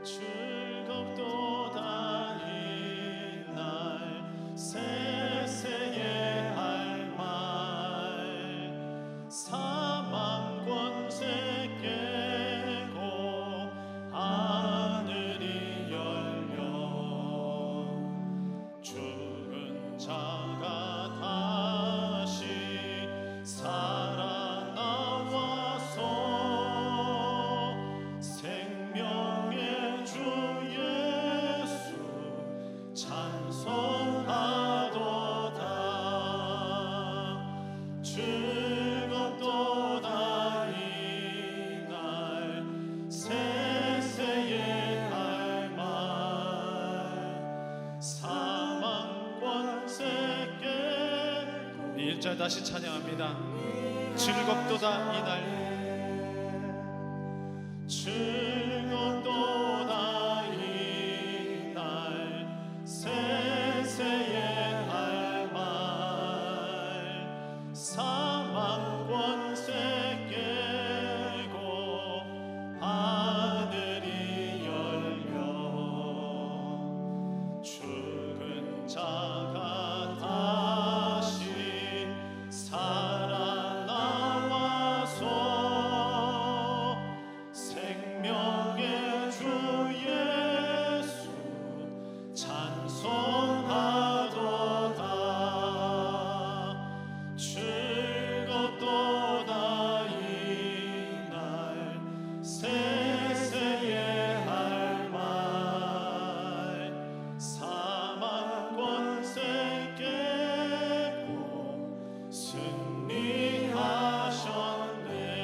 즐겁도다 이날 세세의 할 말 사망 권세 깨고 하늘이 열려 죽은 자가 다시 살아나와서 생명의 주 예수 찬송하도다. 즐겁도다 이날 세세의 할 말 사망 권세 깨고. 이 1절 다시 찬양합니다. 즐겁도다 이날 즐겁도다 이날 세세의 할 말 사망 권세 깨고 하늘이 열려 죽은 자가 다시 살아나와서 생명의 주 예수 찬송하도다. 즐겁도다 이날 세세의 할 말 사망 권세 깨고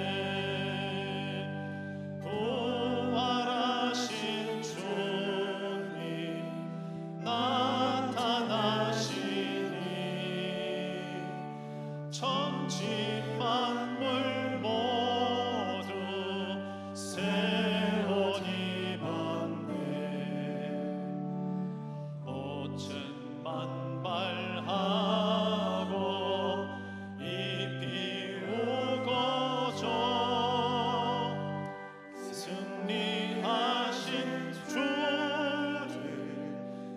승리하셨네. 부활하신 주님 나타나시니 천지 만물 모두 새 옷 입었네. 옷은 만발하고 잎이 우거져 승리하신 주를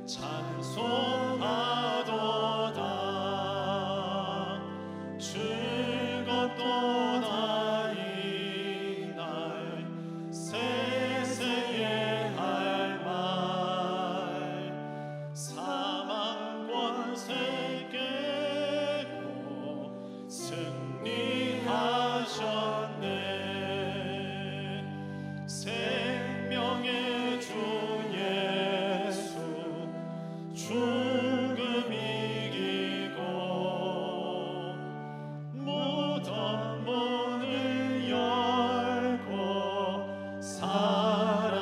찬송하도다. 즐겁도다 이날 세세의 할 말 사망 권세 깨고 승리하셨네. 생명의 주 예수 죽음 이기고 무덤 문을 열고 살아나셨네.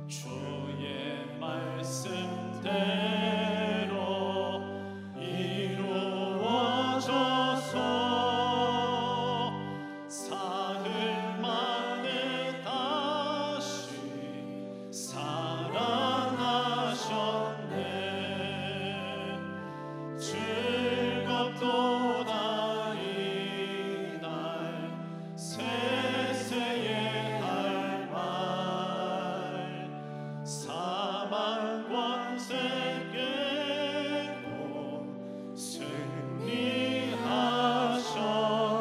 주의 말씀대로 이루어져서 사흘 만에 다시 살아나셨네. 즐겁도다 이날 세세의 할 말 사망 권세 깨고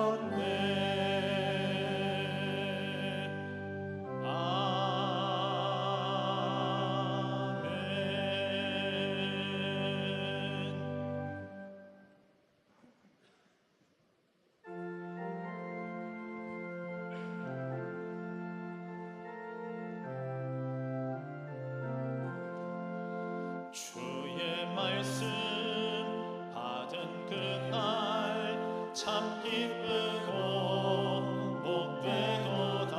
승리하셨네. 주의 말씀 받은 그날 참 기쁘고 복되도다.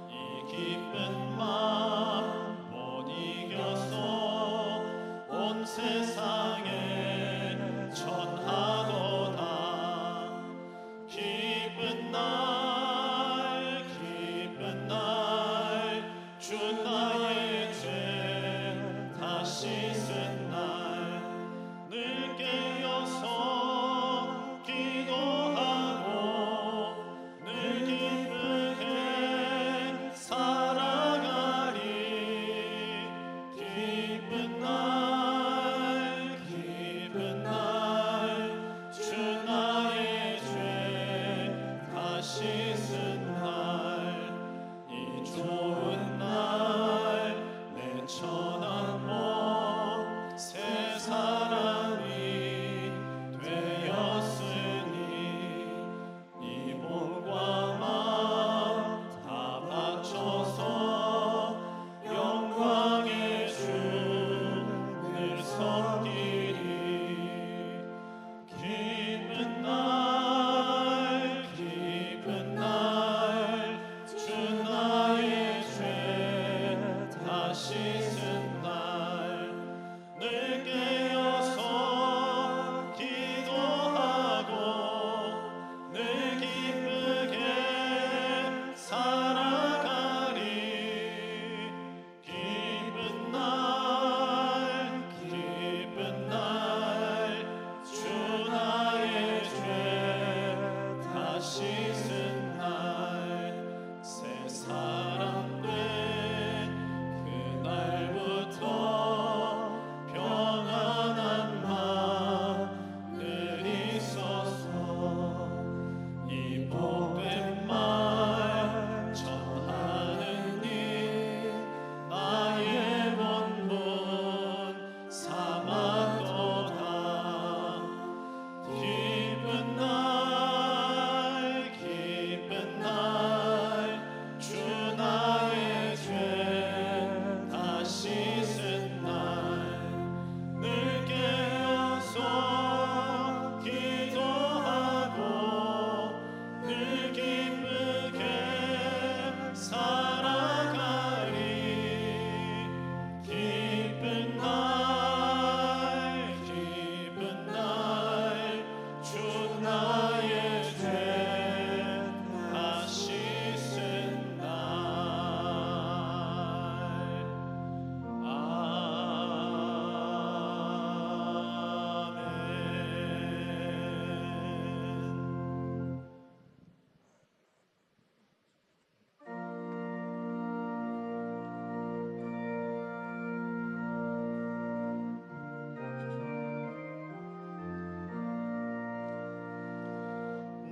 이 기쁜 마음 못 이겨서 온 세상에 전하도다. 기쁜 날 주 나의 죄 다시 쓴 날 늘 깨어서 기도하고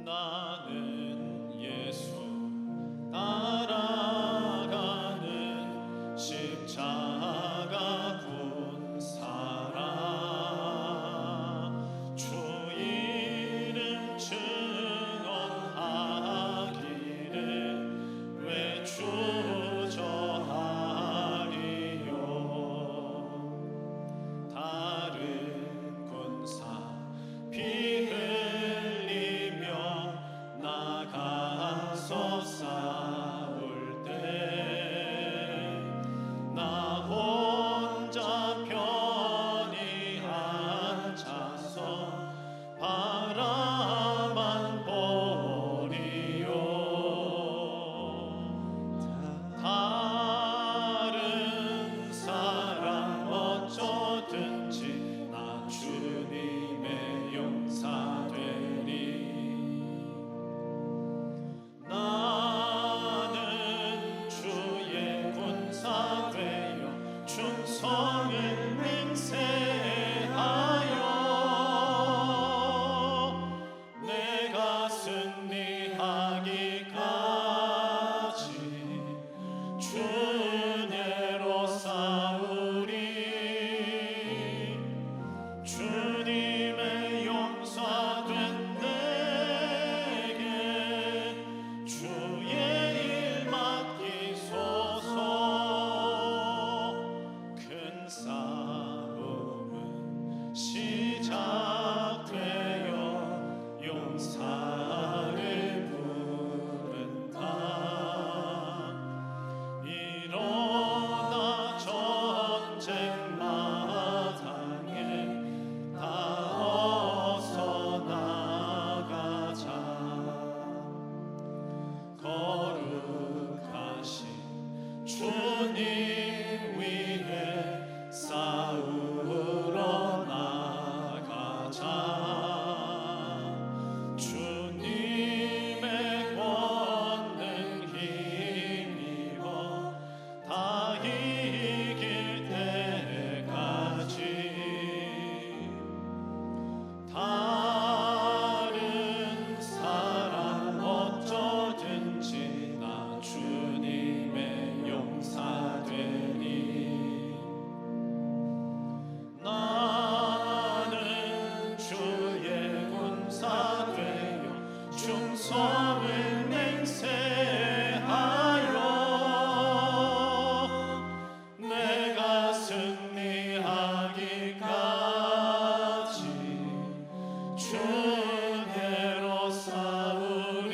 나는 예수 따라가는 십자가 군사라. 주 이름 증언하기를 왜 주저하리요. 다른 군사 피 흘리며 나가서 싸울 때 나 혼자 편히 앉아서 바라만 보리요. 다른 사람 어쩌든지 나 주님의 용사 되리. 나는 주의 군사 되어 충성을 맹세하여 내가 승리하기까지 주내로 싸우리. 주님의 용사된 내게 주의 일 맡기소서. 큰 싸움은 시작되어 용사를 부른다. 일어나 전쟁 마당에 다 어서 나가자. 거룩하신 주님 위해 싸우러 나가자. 주님의 권능 힘입어 다 이길 때까지. 다른 사람 어쩌든지 나 주님의 용사 되리. 나는 주의 군사 되어 충성을 맹세하여 내가 승리하기까지 주내로 싸우리.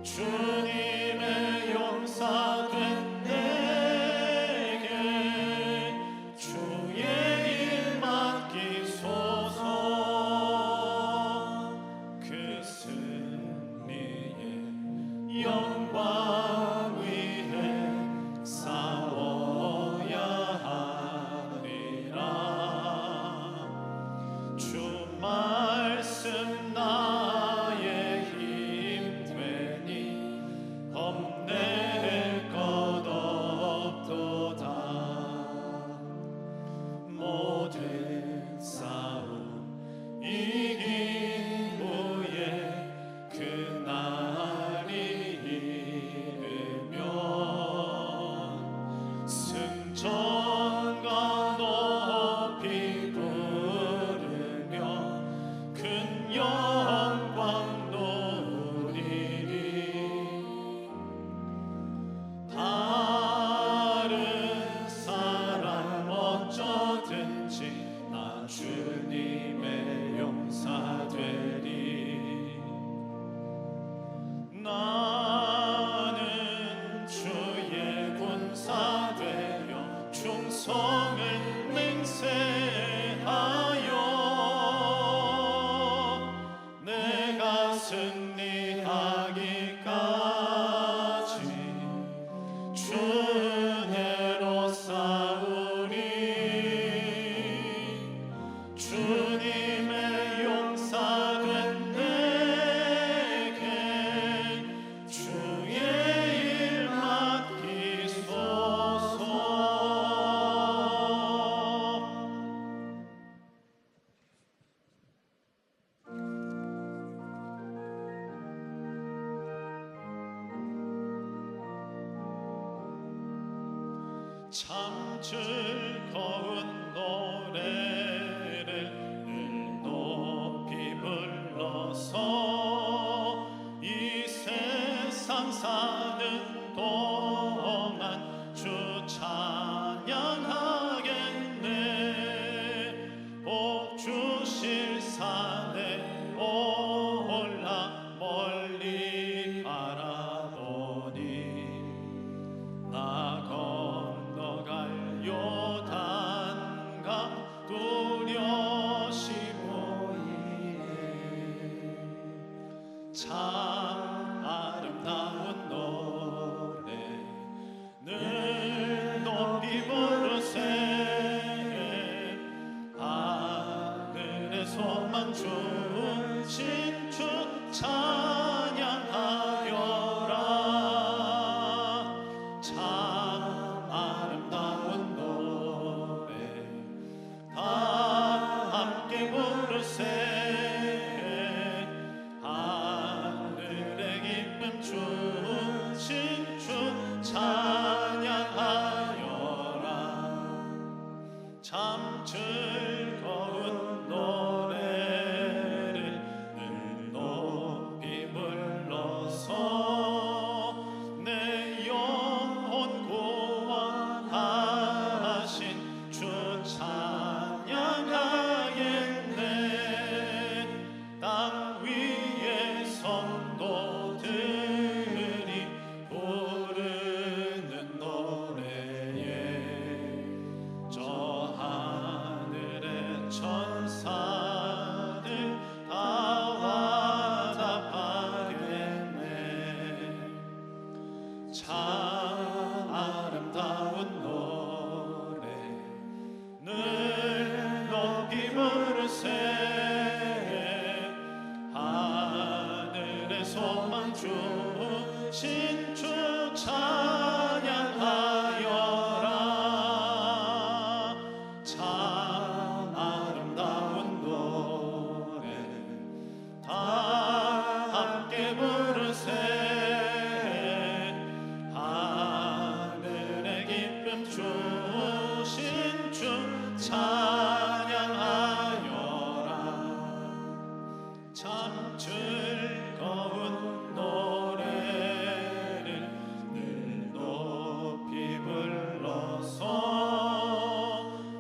주님의 용사된 내게 주의 일 맡기소서. 그 승리의 영광 위해 싸워야 하리라. 주 말씀 나의 힘 되니 겁낼 것 없도다. 모든 싸움 이긴 후에 그날이 이르면 승천과 높이 부르며 큰 영광 누리리. 다른 사람 어쩌든지 나 주님의 용사 되리. 나는 주의 군사 되어 충성을 맹세하여 내가 승리하기까지 주내로 싸우리. 주님의 용사된 내게 주의 일 맡기소서. 참 즐거운 노래를 늘 높이 불러서 이 세상 사는 동안 주 찬양하겠네. 복 주실 산에 올라 멀리 바라보니 나 건너갈 요단강 뚜렷이 보이네. 참 아름다운 노래 늘 높이 부르세. 하늘의 소망 주신 주 찬양하여라. 참 아름다운 노래 다 함께 부르세. 하늘의 기쁨 주신 주 찬양하여라. 참 즐거운 노래를 늘 높이 불러서 내 영혼 구원하신 주 찬양하겠네. 땅 위의 성도들이 부르는 노래에 저 하늘의 천사들 다 와답하겠네. 참 아름다운 노래 늘 높이 부르세. 하늘의 소망 주신 주 찬양하여라. 참 아름다운 노래 다 함께 부르세. 하늘의 기쁨 주신 주 찬양하여라. 참 즐거운 노래를 늘 높이 불러서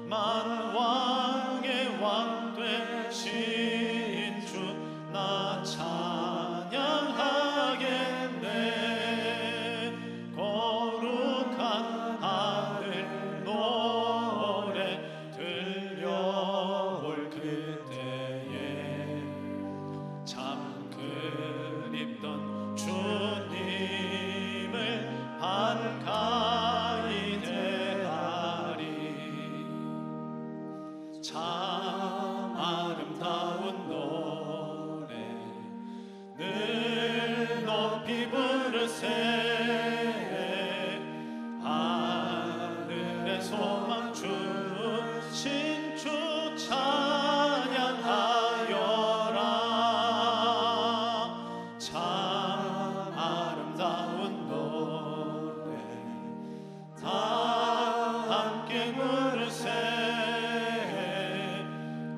만왕의 왕 되신 주 나 찬양하겠네. 거룩한 하늘 노래 들려올 그때에 참 그립던 주님을 반가이 대하리. 참 아름다운 노래 늘 높이 부르세. 하늘의 소망 주신 주 찬양하여라. 참 아름다운 노래 다 함께 부르세.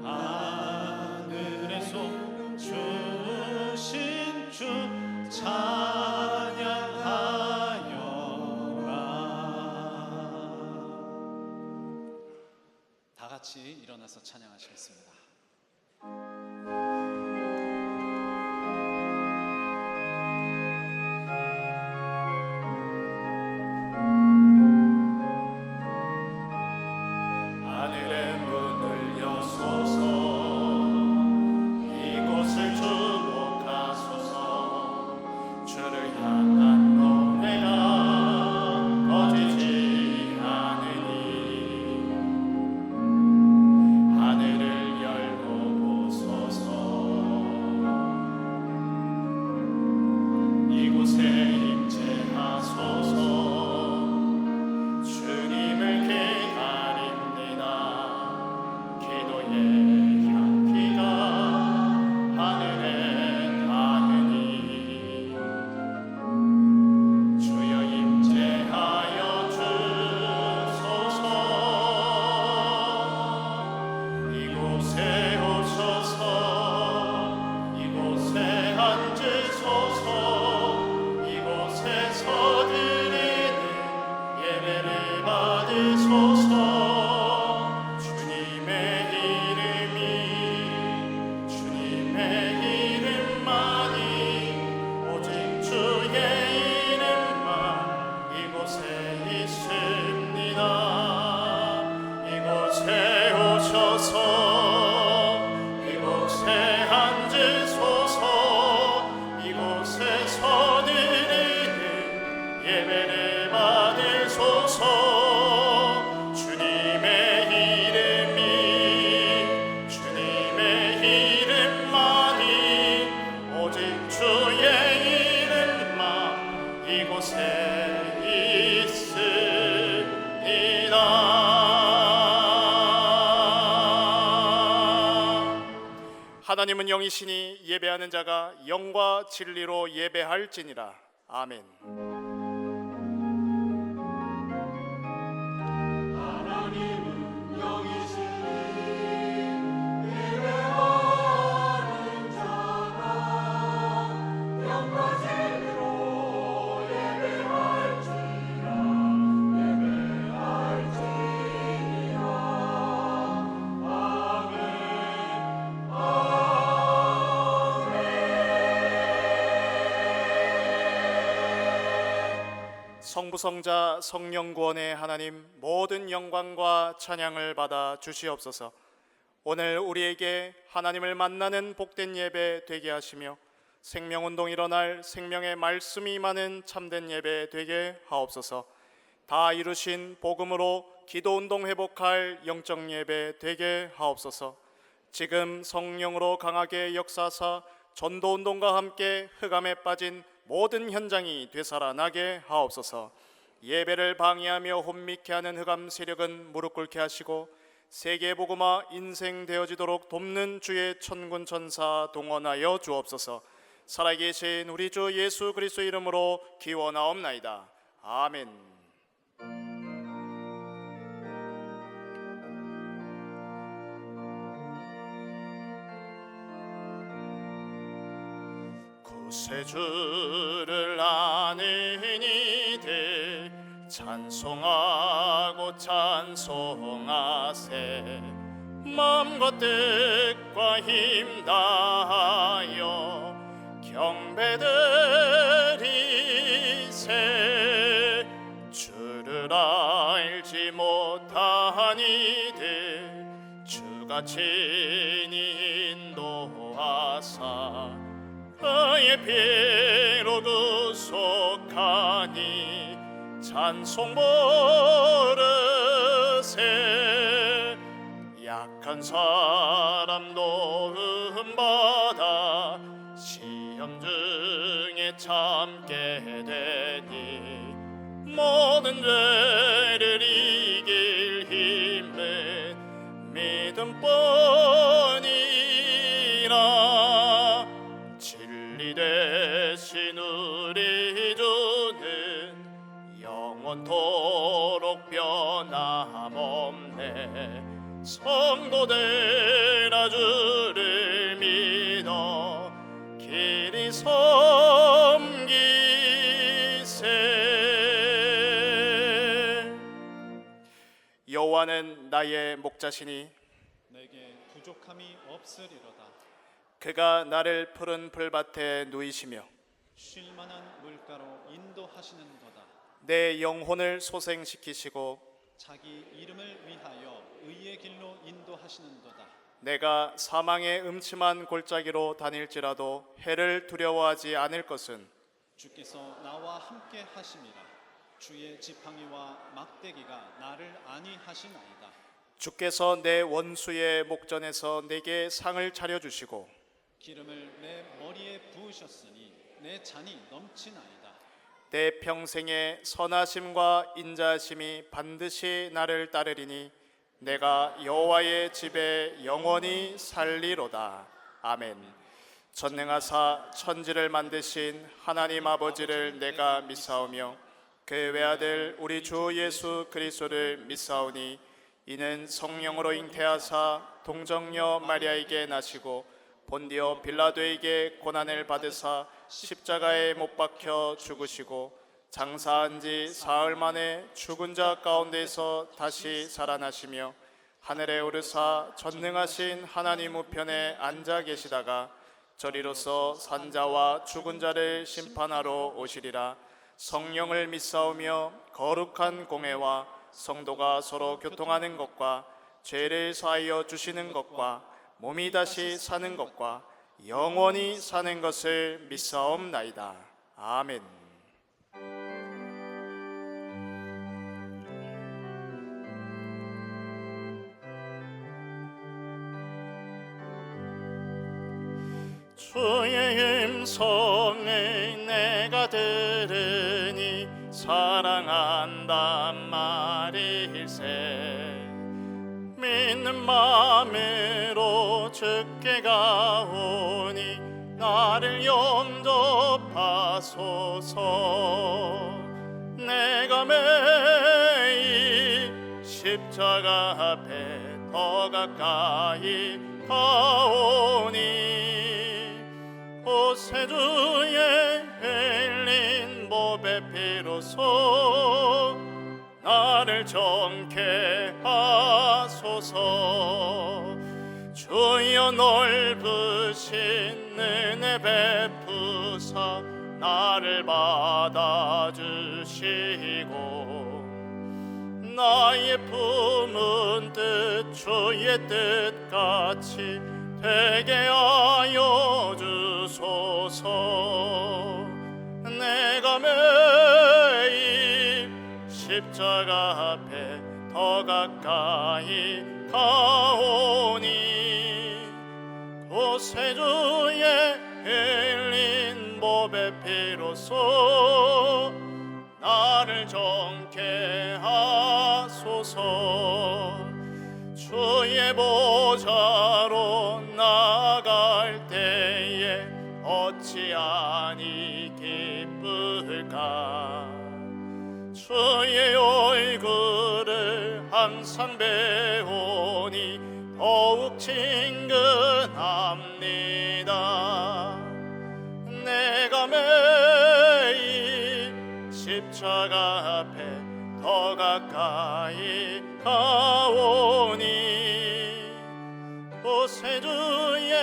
하늘의 소망 주신 주 찬양하여라. 다 같이 일어나서 찬양하시겠습니다. 하늘의 문을 여소서. 이곳을 주목하소서. 주를 향한 노래가 꺼지지 않으니. 하늘을 하나님은 영이시니 예배하는 자가 영과 진리로 예배할지니라. 아멘. 성부성자 성령구원의 하나님, 모든 영광과 찬양을 받아 주시옵소서. 오늘 우리에게 하나님을 만나는 복된 예배 되게 하시며 생명운동 일어날 생명의 말씀이 임하는 참된 예배 되게 하옵소서. 다 이루신 복음으로 기도운동 회복할 영적 예배 되게 하옵소서. 지금 성령으로 강하게 역사하사 전도운동과 함께 흑암에 빠진 모든 현장이 되살아나게 하옵소서. 예배를 방해하며 혼미케 하는 흑암 세력은 무릎 꿇게 하시고 세계복음화 인생 되어지도록 돕는 주의 천군 천사 동원하여 주옵소서. 살아계신 우리 주 예수 그리스도 이름으로 기원하옵나이다. 아멘. 구세주를 아는 이들 찬송하고 찬송하세. 마음과 뜻과 힘 다하여 경배드리세. 주를 알지 못한 이들 주가 친히 인도하사 그의 피로 구속하니 찬송 부르세. 약한 사람 도움받아 시험 중에 참게 되니 모든 죄를 이길 힘은 믿음뿐이라. 진리 대신 우리 주는 영원토록 변함없네. 성도들아 주를 믿어 길이 섬기세. 여호와는 나의 목자시니 내게 부족함이 없으리로다. 그가 나를 푸른 풀밭에 누이시며 쉴 만한 물가로 인도하시는도다. 내 영혼을 소생시키시고 자기 이름을 위하여 의의 길로 인도하시는도다. 내가 사망의 음침한 골짜기로 다닐지라도 해를 두려워하지 않을 것은 주께서 나와 함께 하심이라. 주의 지팡이와 막대기가 나를 안위하시나이다. 주께서 내 원수의 목전에서 내게 상을 차려주시고 기름을 내 머리에 부으셨으니 내 잔이 넘치나이다. 내 평생의 선하심과 인자하심이 반드시 나를 따르리니 내가 여호와의 집에 영원히 살리로다. 아멘. 전능하사 천지를 만드신 하나님 아버지를 내가 믿사오며 그 외아들 우리 주 예수 그리스도를 믿사오니 이는 성령으로 잉태하사 동정녀 마리아에게 나시고 본디오 빌라도에게 고난을 받으사 십자가에 못 박혀 죽으시고 장사한 지 사흘 만에 죽은 자 가운데서 다시 살아나시며 하늘에 오르사 전능하신 하나님 우편에 앉아 계시다가 저리로서 산자와 죽은 자를 심판하러 오시리라. 성령을 믿사오며 거룩한 공회와 성도가 서로 교통하는 것과 죄를 사하여 주시는 것과 몸이 다시 사는 것과 영원히 사는 것을 믿사옵나이다. 아멘. 주의 음성을 내가 들으니 사랑한단 말일세. 믿는 마음으로 주께 가오니 나를 영접하소서. 내가 매일 십자가 앞에 더 가까이 가오니 구세주의 흘린 보배 피로써 나를 정케 하소서. 주여 넓으신 은혜 베푸사 나를 받아주시고 나의 품은 뜻 주의 뜻같이 되게 하여 주소서. 내가 매일 십자가 앞에 더 가까이 가오니 구세주의 흘린 보배 피로써 나를 정케 하소서. 주의 보좌로 나아갈 때에 어찌하니 기쁠까. 주의 얼굴을 항상 배우니 더욱 친근합니다. 내가 매일 십자가 앞에 더 가까이 가오니 구세주의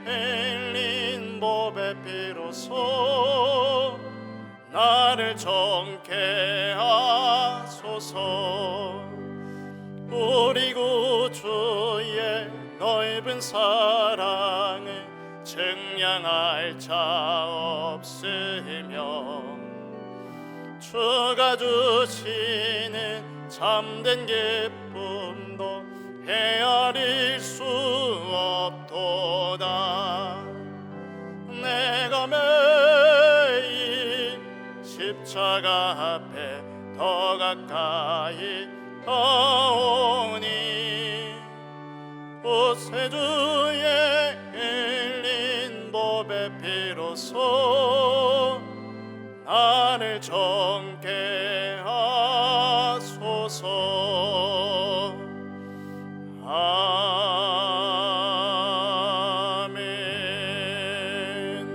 흘린 보배 피로써 나를 정케 하소서. 우리 구주의 넓은 사랑을 증량할 자 없으며 주가 주시는 참된 기쁨도 헤아릴 수 없도다. 내가 매일 십자가 앞에 더 가까이 가오니 구세주의 흘린 보배 피로써 나를 정케 하소서. 아멘.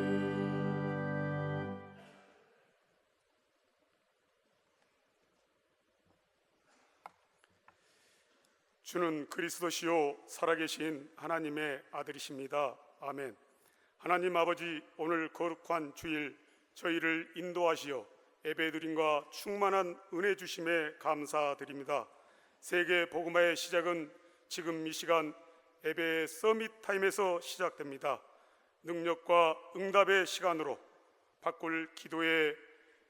주는 그리스도시요 살아계신 하나님의 아들이십니다. 아멘. 하나님 아버지, 오늘 거룩한 주일 저희를 인도하시어 예배드림과 충만한 은혜 주심에 감사드립니다. 세계 복음화의 시작은 지금 이 시간 예배의 서밋 타임에서 시작됩니다. 능력과 응답의 시간으로 바꿀 기도의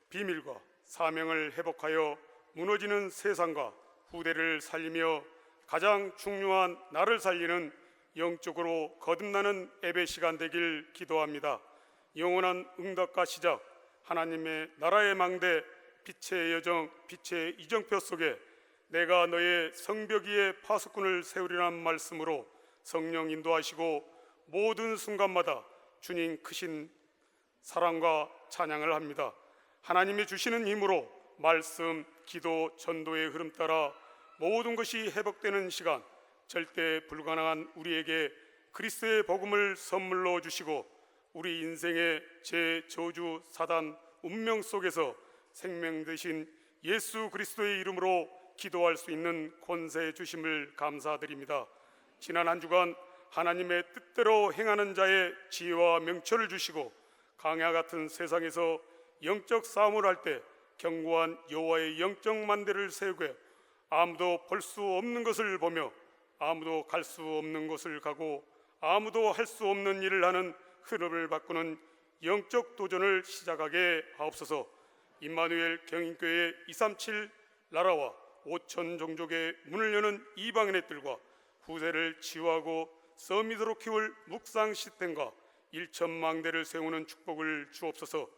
비밀과 사명을 회복하여 무너지는 세상과 후대를 살리며 가장 중요한 나를 살리는 영적으로 거듭나는 예배 시간 되길 기도합니다. 영원한 응답과 시작, 하나님의 나라의 망대, 빛의 여정, 빛의 이정표 속에 내가 너의 성벽 위에 파수꾼을 세우리라는 말씀으로 성령 인도하시고 모든 순간마다 주님 크신 사랑과 찬양을 합니다. 하나님이 주시는 힘으로 말씀, 기도, 전도의 흐름 따라 모든 것이 회복되는 시간, 절대 불가능한 우리에게 그리스도의 복음을 선물로 주시고 우리 인생의 제 저주 사단 운명 속에서 생명 되신 예수 그리스도의 이름으로 기도할 수 있는 권세 주심을 감사드립니다. 지난 한 주간 하나님의 뜻대로 행하는 자의 지혜와 명철을 주시고 강야 같은 세상에서 영적 싸움을 할 때 견고한 여호와의 영적 만대를 세우고 아무도 볼 수 없는 것을 보며 아무도 갈 수 없는 곳을 가고 아무도 할 수 없는 일을 하는 흐름을 바꾸는 영적 도전을 시작하게 하옵소서. 임마누엘 경인교회 237 나라와 5천 종족의 문을 여는 이방인의 뜰과 후세를 치유하고 서밋으로 키울 묵상 시스템과 1천망대를 세우는 축복을 주옵소서.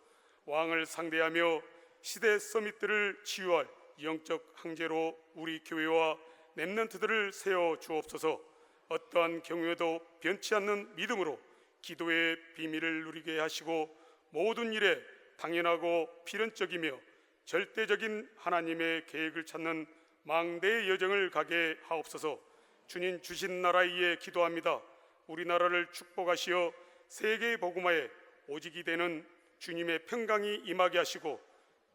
왕을 상대하며 시대 서밋들을 치유할 영적 항제로 우리 교회와 렘넌트들을 세워 주옵소서. 어떠한 경우에도 변치 않는 믿음으로 기도의 비밀을 누리게 하시고 모든 일에 당연하고 필연적이며 절대적인 하나님의 계획을 찾는 망대의 여정을 가게 하옵소서. 주님 주신 나라 위에 기도합니다. 우리나라를 축복하시어 세계 복음화에 오직이 되는 주님의 평강이 임하게 하시고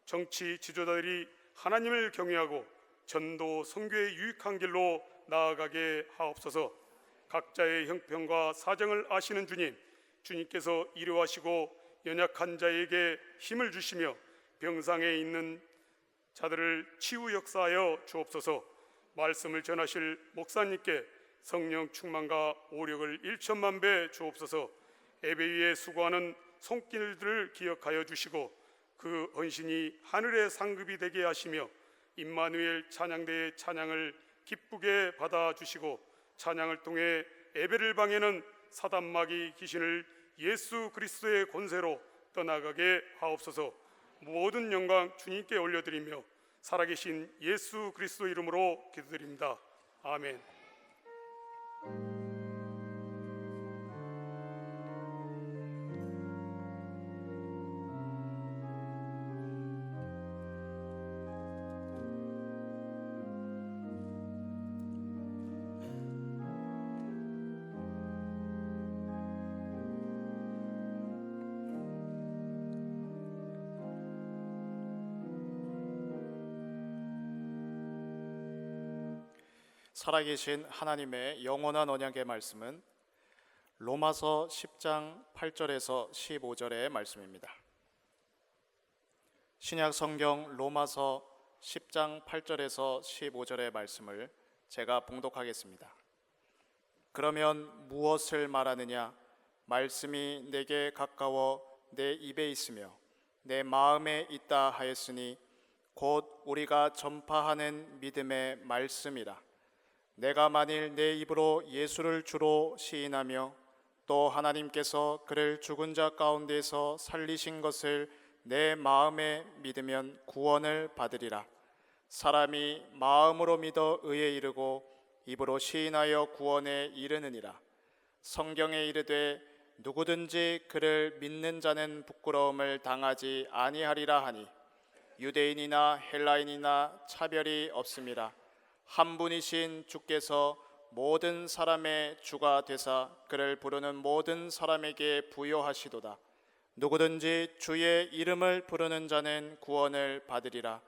정치 지도자들이 하나님을 경외하고 전도 선교의 유익한 길로 나아가게 하옵소서. 각자의 형편과 사정을 아시는 주님, 주님께서 이루하시고 연약한 자에게 힘을 주시며 병상에 있는 자들을 치유 역사하여 주옵소서. 말씀을 전하실 목사님께 성령 충만과 오력을 1천만 배 주옵소서. 예배 위에 수고하는 손길들을 기억하여 주시고 그 헌신이 하늘의 상급이 되게 하시며 임마누엘 찬양대의 찬양을 기쁘게 받아주시고 찬양을 통해 예배를 방해는 사단마귀 귀신을 예수 그리스도의 권세로 떠나가게 하옵소서. 모든 영광 주님께 올려드리며 살아계신 예수 그리스도 이름으로 기도드립니다. 아멘. 살아계신 하나님의 영원한 언약의 말씀은 로마서 10장 8절에서 15절의 말씀입니다. 신약 성경 로마서 10장 8절에서 15절의 말씀을 제가 봉독하겠습니다. 그러면 무엇을 말하느냐? 말씀이 내게 가까워 내 입에 있으며 내 마음에 있다 하였으니 곧 우리가 전파하는 믿음의 말씀이라. 내가 만일 내 입으로 예수를 주로 시인하며 또 하나님께서 그를 죽은 자 가운데서 살리신 것을 내 마음에 믿으면 구원을 받으리라. 사람이 마음으로 믿어 의에 이르고 입으로 시인하여 구원에 이르느니라. 성경에 이르되 누구든지 그를 믿는 자는 부끄러움을 당하지 아니하리라 하니 유대인이나 헬라인이나 차별이 없음이라. 한 분이신 주께서 모든 사람의 주가 되사 그를 부르는 모든 사람에게 부여하시도다. 누구든지 주의 이름을 부르는 자는 구원을 받으리라.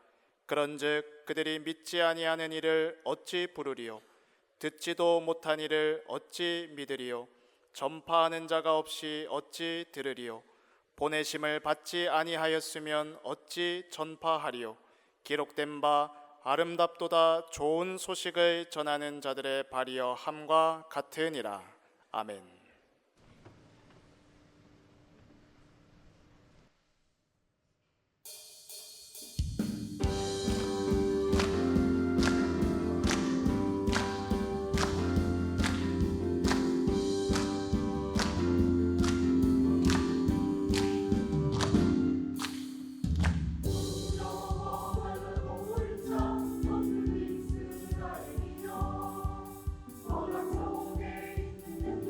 그런즉 그들이 믿지 아니하는 이를 어찌 부르리요? 듣지도 못한 이를 어찌 믿으리요? 전파하는 자가 없이 어찌 들으리요? 보내심을 받지 아니하였으면 어찌 전파하리요? 기록된 바 아름답도다 좋은 소식을 전하는 자들의 발이여 함과 같으니라. 아멘. 바람 속에 있는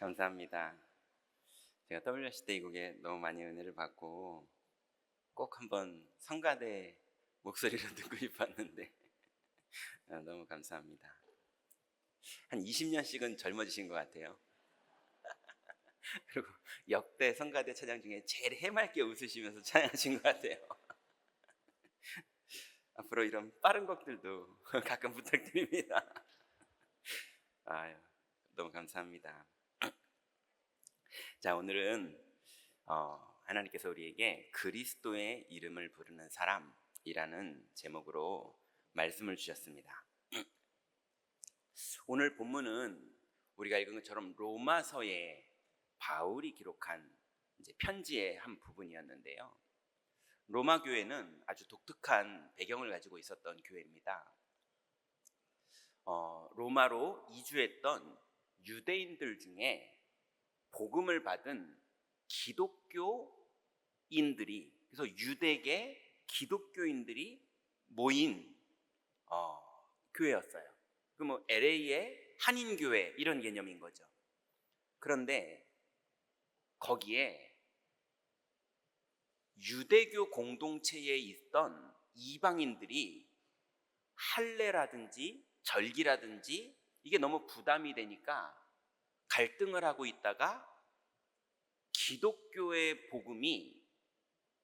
감사합니다. 제가 WC 대이국에 너무 많이 은혜를 받고 꼭 한번 성가대 목소리로 듣고 싶었는데 너무 감사합니다. 한 20년씩은 젊어지신 것 같아요. 그리고 역대 성가대 찬양 중에 제일 해맑게 웃으시면서 찬양하신 것 같아요. 앞으로 이런 빠른 곡들도 가끔 부탁드립니다. 아유, 너무 감사합니다. 자, 오늘은 하나님께서 우리에게 그리스도의 이름을 부르는 사람이라는 제목으로 말씀을 주셨습니다. 오늘 본문은 우리가 읽은 것처럼 로마서에 바울이 기록한 이제 편지의 한 부분이었는데요. 로마 교회는 아주 독특한 배경을 가지고 있었던 교회입니다. 로마로 이주했던 유대인들 중에 복음을 받은 기독교인들이, 그래서 유대계 기독교인들이 모인 교회였어요. 그 뭐 LA의 한인교회 이런 개념인 거죠. 그런데 거기에 유대교 공동체에 있던 이방인들이 할례라든지 절기라든지 이게 너무 부담이 되니까 갈등을 하고 있다가 기독교의 복음이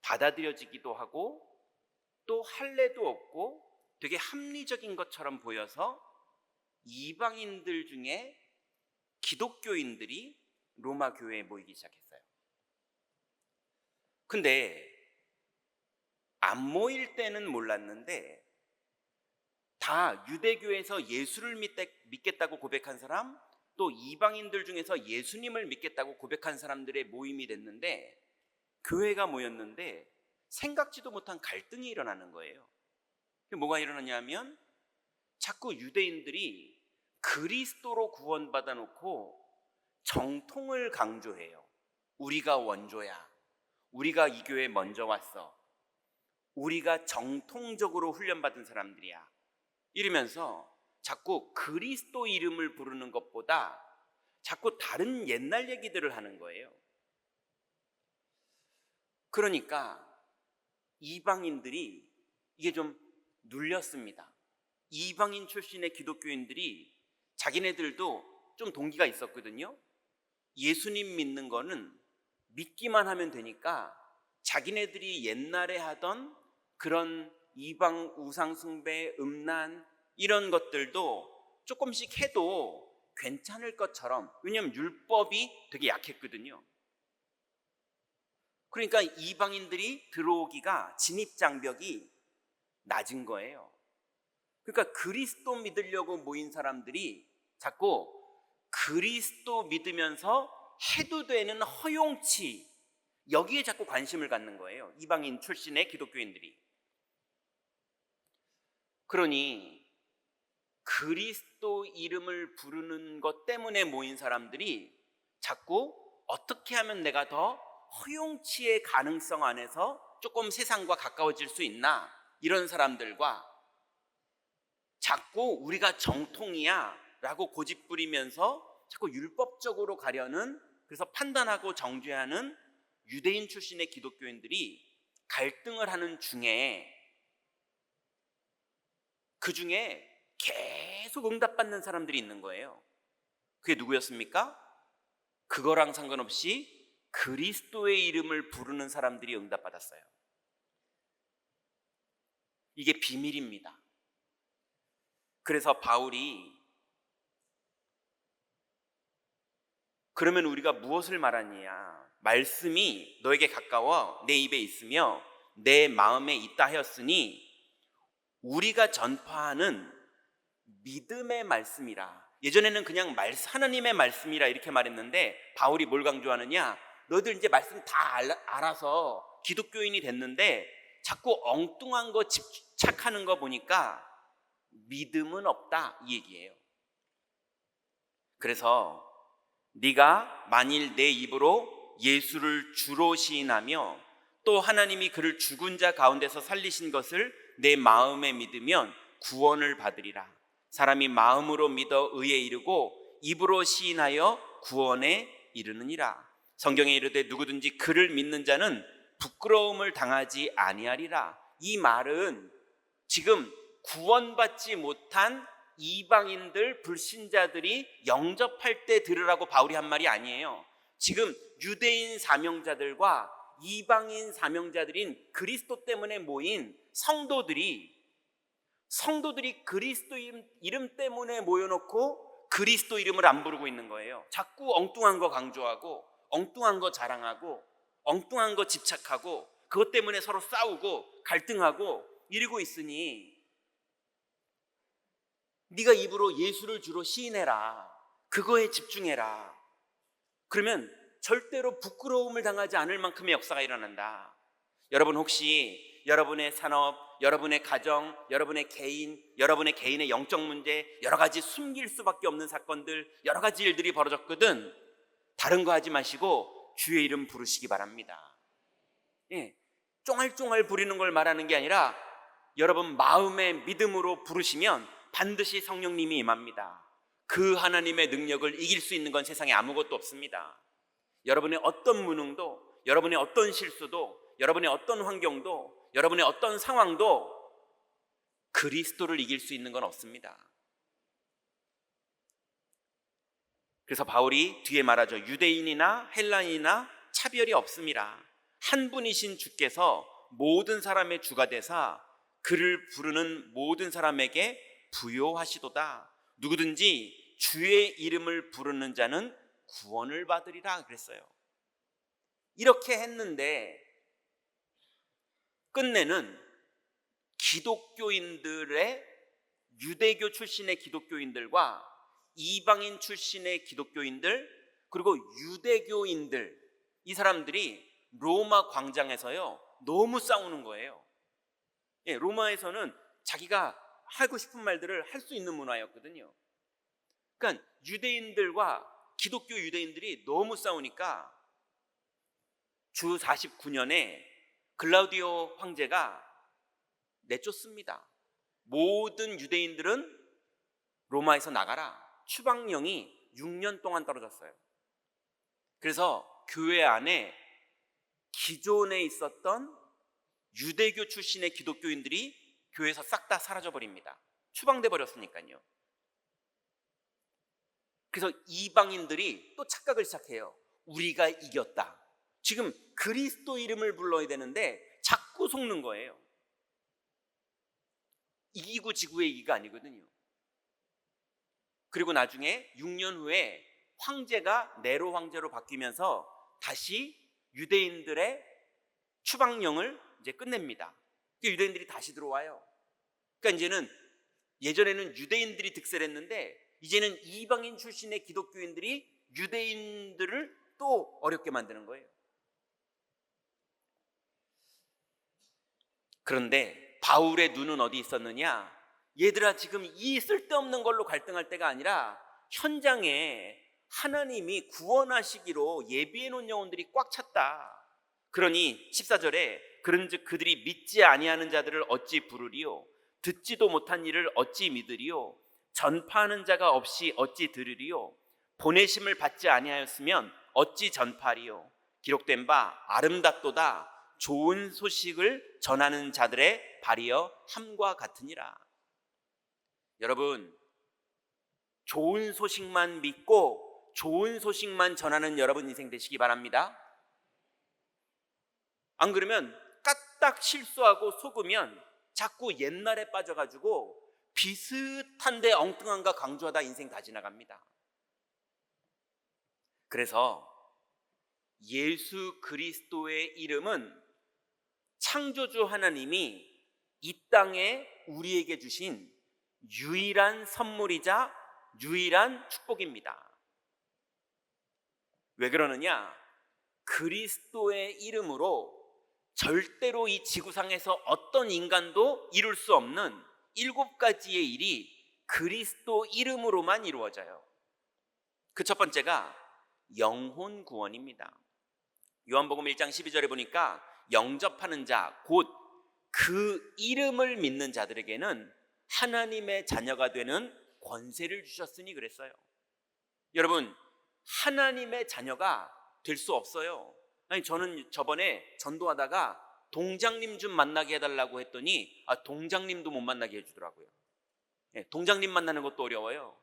받아들여지기도 하고 또 할례도 없고 되게 합리적인 것처럼 보여서 이방인들 중에 기독교인들이 로마 교회에 모이기 시작했어요. 근데 안 모일 때는 몰랐는데 다 유대교에서 예수를 믿겠다고 고백한 사람, 또 이방인들 중에서 예수님을 믿겠다고 고백한 사람들의 모임이 됐는데, 교회가 모였는데 생각지도 못한 갈등이 일어나는 거예요. 뭐가 일어나냐면 자꾸 유대인들이 그리스도로 구원받아 놓고 정통을 강조해요. 우리가 원조야, 우리가 이 교회에 먼저 왔어, 우리가 정통적으로 훈련받은 사람들이야, 이러면서 자꾸 그리스도 이름을 부르는 것보다 자꾸 다른 옛날 얘기들을 하는 거예요. 그러니까 이방인들이 이게 좀 눌렸습니다. 이방인 출신의 기독교인들이 자기네들도 좀 동기가 있었거든요. 예수님 믿는 거는 믿기만 하면 되니까 자기네들이 옛날에 하던 그런 이방 우상 숭배, 음란 이런 것들도 조금씩 해도 괜찮을 것처럼, 왜냐하면 율법이 되게 약했거든요. 그러니까 이방인들이 들어오기가 진입장벽이 낮은 거예요. 그러니까 그리스도 믿으려고 모인 사람들이 자꾸 그리스도 믿으면서 해도 되는 허용치, 여기에 자꾸 관심을 갖는 거예요. 이방인 출신의 기독교인들이. 그러니 그리스도 이름을 부르는 것 때문에 모인 사람들이 자꾸 어떻게 하면 내가 더 허용치의 가능성 안에서 조금 세상과 가까워질 수 있나, 이런 사람들과 자꾸 우리가 정통이야 라고 고집부리면서 자꾸 율법적으로 가려는, 그래서 판단하고 정죄하는 유대인 출신의 기독교인들이 갈등을 하는 중에, 그 중에 계속 응답받는 사람들이 있는 거예요. 그게 누구였습니까? 그거랑 상관없이 그리스도의 이름을 부르는 사람들이 응답받았어요. 이게 비밀입니다. 그래서 바울이 그러면 우리가 무엇을 말하느냐, 말씀이 너에게 가까워 내 입에 있으며 내 마음에 있다 하였으니 우리가 전파하는 믿음의 말씀이라. 예전에는 그냥 하나님의 말씀이라 이렇게 말했는데 바울이 뭘 강조하느냐, 너희들 이제 말씀 다 알아서 기독교인이 됐는데 자꾸 엉뚱한 거 집착하는 거 보니까 믿음은 없다, 이 얘기예요. 그래서 네가 만일 내 입으로 예수를 주로 시인하며 또 하나님이 그를 죽은 자 가운데서 살리신 것을 내 마음에 믿으면 구원을 받으리라. 사람이 마음으로 믿어 의에 이르고 입으로 시인하여 구원에 이르느니라. 성경에 이르되 누구든지 그를 믿는 자는 부끄러움을 당하지 아니하리라. 이 말은 지금 구원받지 못한 이방인들, 불신자들이 영접할 때 들으라고 바울이 한 말이 아니에요. 지금 유대인 사명자들과 이방인 사명자들인 그리스도 때문에 모인 성도들이 그리스도 이름 때문에 모여놓고 그리스도 이름을 안 부르고 있는 거예요. 자꾸 엉뚱한 거 강조하고, 엉뚱한 거 자랑하고, 엉뚱한 거 집착하고, 그것 때문에 서로 싸우고 갈등하고 이러고 있으니 네가 입으로 예수를 주로 시인해라. 그거에 집중해라. 그러면 절대로 부끄러움을 당하지 않을 만큼의 역사가 일어난다. 여러분 혹시 여러분의 산업, 여러분의 가정, 여러분의 개인, 여러분의 개인의 영적 문제, 여러 가지 숨길 수밖에 없는 사건들, 여러 가지 일들이 벌어졌거든. 다른 거 하지 마시고 주의 이름 부르시기 바랍니다. 쫑알쫑알 부리는 걸 말하는 게 아니라 여러분 마음의 믿음으로 부르시면 반드시 성령님이 임합니다. 그 하나님의 능력을 이길 수 있는 건 세상에 아무것도 없습니다. 여러분의 어떤 무능도, 여러분의 어떤 실수도, 여러분의 어떤 환경도, 여러분의 어떤 상황도 그리스도를 이길 수 있는 건 없습니다. 그래서 바울이 뒤에 말하죠. 유대인이나 헬라인이나 차별이 없음이라. 한 분이신 주께서 모든 사람의 주가 되사 그를 부르는 모든 사람에게 부요하시도다. 누구든지 주의 이름을 부르는 자는 구원을 받으리라 그랬어요. 이렇게 했는데 끝내는 기독교인들의, 유대교 출신의 기독교인들과 이방인 출신의 기독교인들, 그리고 유대교인들, 이 사람들이 로마 광장에서요 너무 싸우는 거예요. 로마에서는 자기가 하고 싶은 말들을 할 수 있는 문화였거든요. 그러니까 유대인들과 기독교 유대인들이 너무 싸우니까 주 49년에 글라우디오 황제가 내쫓습니다. 모든 유대인들은 로마에서 나가라. 추방령이 6년 동안 떨어졌어요. 그래서 교회 안에 기존에 있었던 유대교 출신의 기독교인들이 교회에서 싹 다 사라져 버립니다. 추방돼 버렸으니까요. 그래서 이방인들이 또 착각을 시작해요. 우리가 이겼다. 지금 그리스도 이름을 불러야 되는데 자꾸 속는 거예요. 이기고 지구의 이기가 아니거든요. 그리고 나중에 6년 후에 황제가 네로 황제로 바뀌면서 다시 유대인들의 추방령을 이제 끝냅니다. 유대인들이 다시 들어와요. 그러니까 이제는 예전에는 유대인들이 득세를 했는데 이제는 이방인 출신의 기독교인들이 유대인들을 또 어렵게 만드는 거예요. 그런데 바울의 눈은 어디 있었느냐? 얘들아, 지금 이 쓸데없는 걸로 갈등할 때가 아니라 현장에 하나님이 구원하시기로 예비해 놓은 영혼들이 꽉 찼다. 그러니 14절에 그런즉 그들이 믿지 아니하는 자들을 어찌 부르리요? 듣지도 못한 일을 어찌 믿으리요? 전파하는 자가 없이 어찌 들으리요? 보내심을 받지 아니하였으면 어찌 전파하리요? 기록된 바 아름답도다. 좋은 소식을 전하는 자들의 발이여 함과 같으니라. 여러분, 좋은 소식만 믿고 좋은 소식만 전하는 여러분 인생 되시기 바랍니다. 안 그러면 까딱 실수하고 속으면 자꾸 옛날에 빠져가지고 비슷한데 엉뚱한가 강조하다 인생 다 지나갑니다. 그래서 예수 그리스도의 이름은 창조주 하나님이 이 땅에 우리에게 주신 유일한 선물이자 유일한 축복입니다. 왜 그러느냐? 그리스도의 이름으로 절대로 이 지구상에서 어떤 인간도 이룰 수 없는 7가지의 일이 그리스도 이름으로만 이루어져요. 그 첫 번째가 영혼 구원입니다. 요한복음 1장 12절에 보니까 영접하는 자, 곧 그 이름을 믿는 자들에게는 하나님의 자녀가 되는 권세를 주셨으니 그랬어요. 여러분, 하나님의 자녀가 될 수 없어요. 아니, 저는 저번에 전도하다가 동장님 좀 만나게 해달라고 했더니 동장님도 못 만나게 해주더라고요. 동장님 만나는 것도 어려워요.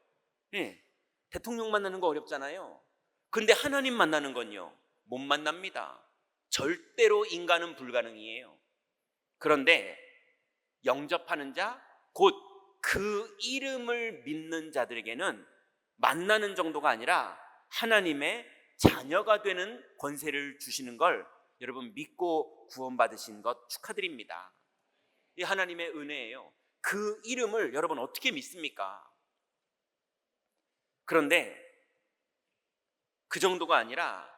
대통령 만나는 거 어렵잖아요. 근데 하나님 만나는 건요, 못 만납니다. 절대로 인간은 불가능이에요. 그런데 영접하는 자, 곧 그 이름을 믿는 자들에게는 만나는 정도가 아니라 하나님의 자녀가 되는 권세를 주시는 걸 여러분 믿고 구원받으신 것 축하드립니다. 이 하나님의 은혜예요. 그 이름을 여러분 어떻게 믿습니까? 그런데 그 정도가 아니라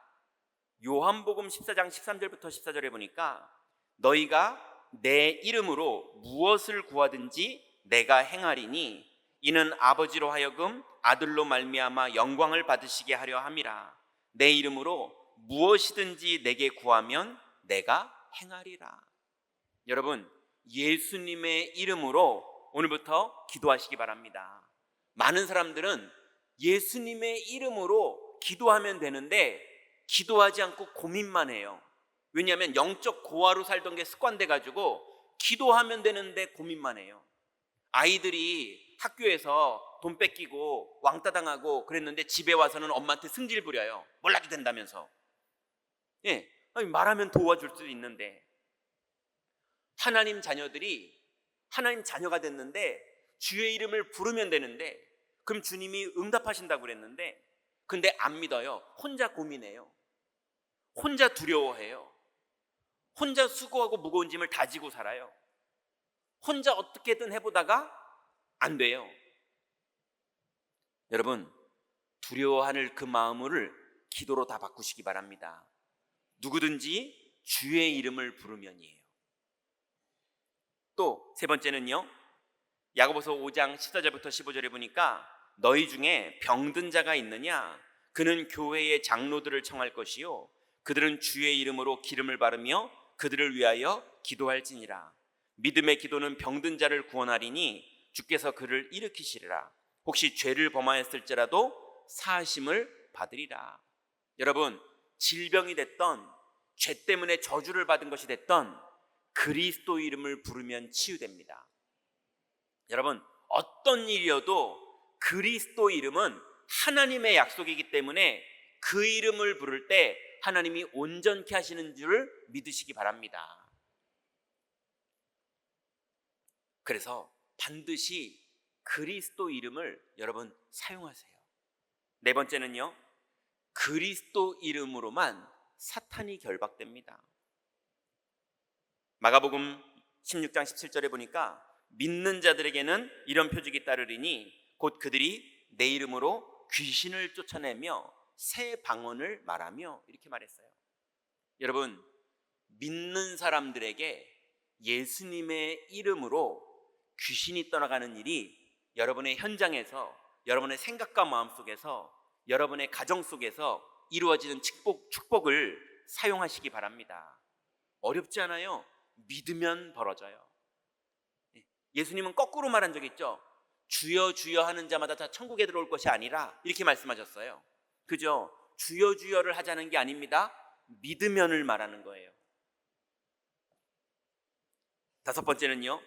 요한복음 14장 13절부터 14절에 보니까 너희가 내 이름으로 무엇을 구하든지 내가 행하리니 이는 아버지로 하여금 아들로 말미암아 영광을 받으시게 하려 함이라. 내 이름으로 무엇이든지 내게 구하면 내가 행하리라. 여러분, 예수님의 이름으로 오늘부터 기도하시기 바랍니다. 많은 사람들은 예수님의 이름으로 기도하면 되는데 기도하지 않고 고민만 해요. 왜냐하면 영적 고아로 살던 게 습관돼 가지고 기도하면 되는데 고민만 해요. 아이들이 학교에서 돈 뺏기고 왕따 당하고 그랬는데 집에 와서는 엄마한테 승질 부려요. 몰라도 된다면서. 아니, 말하면 도와줄 수도 있는데. 하나님 자녀들이 하나님 자녀가 됐는데 주의 이름을 부르면 되는데, 그럼 주님이 응답하신다고 그랬는데, 근데 안 믿어요. 혼자 고민해요. 혼자 두려워해요. 혼자 수고하고 무거운 짐을 다지고 살아요. 혼자 어떻게든 해보다가 안 돼요. 여러분, 두려워하는 그 마음을 기도로 다 바꾸시기 바랍니다. 누구든지 주의 이름을 부르면이에요. 또 세 번째는요, 야고보서 5장 14절부터 15절에 보니까 너희 중에 병든 자가 있느냐? 그는 교회의 장로들을 청할 것이요 그들은 주의 이름으로 기름을 바르며 그들을 위하여 기도할지니라. 믿음의 기도는 병든 자를 구원하리니 주께서 그를 일으키시리라. 혹시 죄를 범하였을지라도 사하심을 받으리라. 여러분, 질병이 됐던, 죄 때문에 저주를 받은 것이 됐던 그리스도 이름을 부르면 치유됩니다. 여러분, 어떤 일이어도 그리스도 이름은 하나님의 약속이기 때문에 그 이름을 부를 때 하나님이 온전케 하시는 줄을 믿으시기 바랍니다. 그래서 반드시 그리스도 이름을 여러분 사용하세요. 네 번째는요, 그리스도 이름으로만 사탄이 결박됩니다. 마가복음 16장 17절에 보니까 믿는 자들에게는 이런 표적이 따르리니 곧 그들이 내 이름으로 귀신을 쫓아내며 새 방언을 말하며, 이렇게 말했어요. 여러분, 믿는 사람들에게 예수님의 이름으로 귀신이 떠나가는 일이 여러분의 현장에서, 여러분의 생각과 마음 속에서, 여러분의 가정 속에서 이루어지는 축복을 사용하시기 바랍니다. 어렵지 않아요. 믿으면 벌어져요. 예수님은 거꾸로 말한 적이 있죠. 주여 주여 하는 자마다 다 천국에 들어올 것이 아니라, 이렇게 말씀하셨어요. 그죠? 주여 주여를 하자는 게 아닙니다. 믿으면을 말하는 거예요. 다섯 번째는요,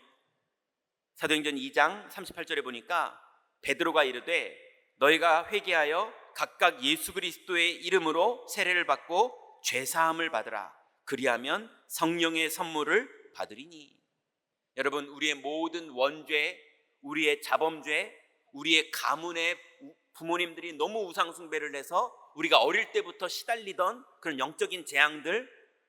사도행전 2장 38절에 보니까 베드로가 이르되 너희가 회개하여 각각 예수 그리스도의 이름으로 세례를 받고 죄사함을 받으라. 그리하면 성령의 선물을 받으리니. 여러분, 우리의 모든 원죄, 우리의 자범죄, 우리의 가문의 부모님들이 너무 우상 숭배를 해서 우리가 어릴 때부터 시달리던 그런 영적인 재앙들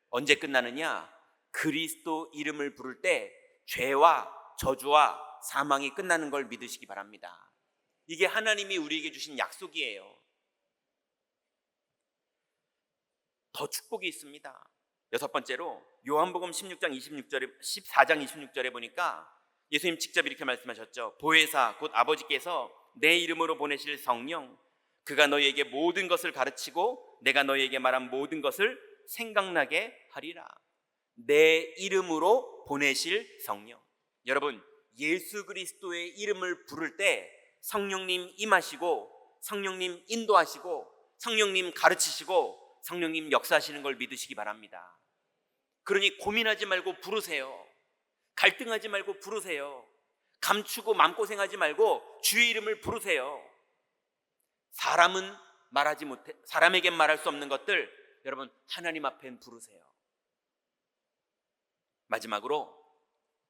언제 끝나느냐? 그리스도 이름을 부를 때 죄와 저주와 사망이 끝나는 걸 믿으시기 바랍니다. 이게 하나님이 우리에게 주신 약속이에요. 더 축복이 있습니다. 여섯 번째로 요한복음 14장 26절에 보니까 예수님 직접 이렇게 말씀하셨죠. 보혜사 곧 아버지께서 내 이름으로 보내실 성령, 그가 너희에게 모든 것을 가르치고 내가 너희에게 말한 모든 것을 생각나게 하리라. 내 이름으로 보내실 성령. 여러분, 예수 그리스도의 이름을 부를 때 성령님 임하시고 성령님 인도하시고 성령님 가르치시고 성령님 역사하시는 걸 믿으시기 바랍니다. 그러니 고민하지 말고 부르세요. 갈등하지 말고 부르세요. 감추고 마음고생하지 말고 주의 이름을 부르세요. 사람은 말하지 못해, 사람에겐 말할 수 없는 것들 여러분 하나님 앞엔 부르세요. 마지막으로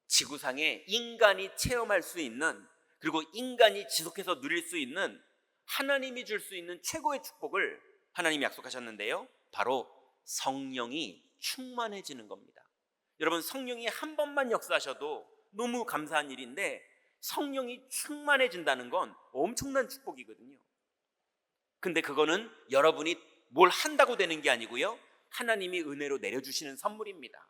지구상에 인간이 체험할 수 있는, 그리고 인간이 지속해서 누릴 수 있는 하나님이 줄 수 있는 최고의 축복을 하나님이 약속하셨는데요, 바로 성령이 충만해지는 겁니다. 여러분, 성령이 한 번만 역사하셔도 너무 감사한 일인데 성령이 충만해진다는 건 엄청난 축복이거든요. 근데 그거는 여러분이 뭘 한다고 되는 게 아니고요, 하나님이 은혜로 내려주시는 선물입니다.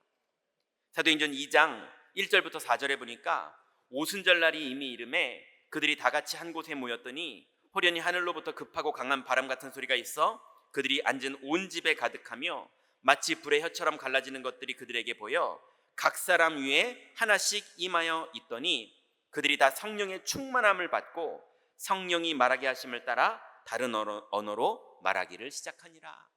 사도행전 2장 1절부터 4절에 보니까 오순절날이 이미 이름에 그들이 다 같이 한 곳에 모였더니 호련히 하늘로부터 급하고 강한 바람 같은 소리가 있어 그들이 앉은 온 집에 가득하며 마치 불의 혀처럼 갈라지는 것들이 그들에게 보여 각 사람 위에 하나씩 임하여 있더니 그들이 다 성령의 충만함을 받고 성령이 말하게 하심을 따라 다른 언어로 말하기를 시작하니라.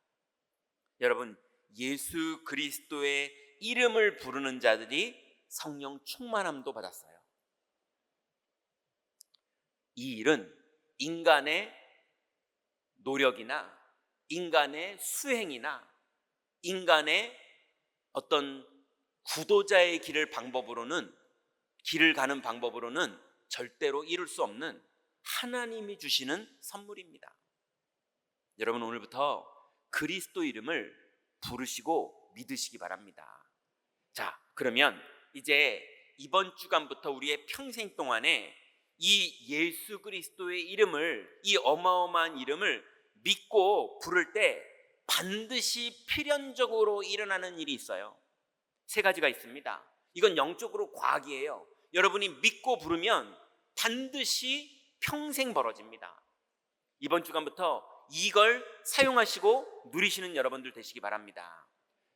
여러분, 예수 그리스도의 이름을 부르는 자들이 성령 충만함도 받았어요. 이 일은 인간의 노력이나 인간의 수행이나 인간의 어떤 구도자의 길을 가는 방법으로는 절대로 이룰 수 없는 하나님이 주시는 선물입니다. 여러분, 오늘부터 그리스도 이름을 부르시고 믿으시기 바랍니다. 자, 그러면 이제 이번 주간부터 우리의 평생 동안에 이 예수 그리스도의 이름을, 이 어마어마한 이름을 믿고 부를 때 반드시 필연적으로 일어나는 일이 있어요. 세 가지가 있습니다. 이건 영적으로 과학이에요. 여러분이 믿고 부르면 반드시 평생 벌어집니다. 이번 주간부터 이걸 사용하시고 누리시는 여러분들 되시기 바랍니다.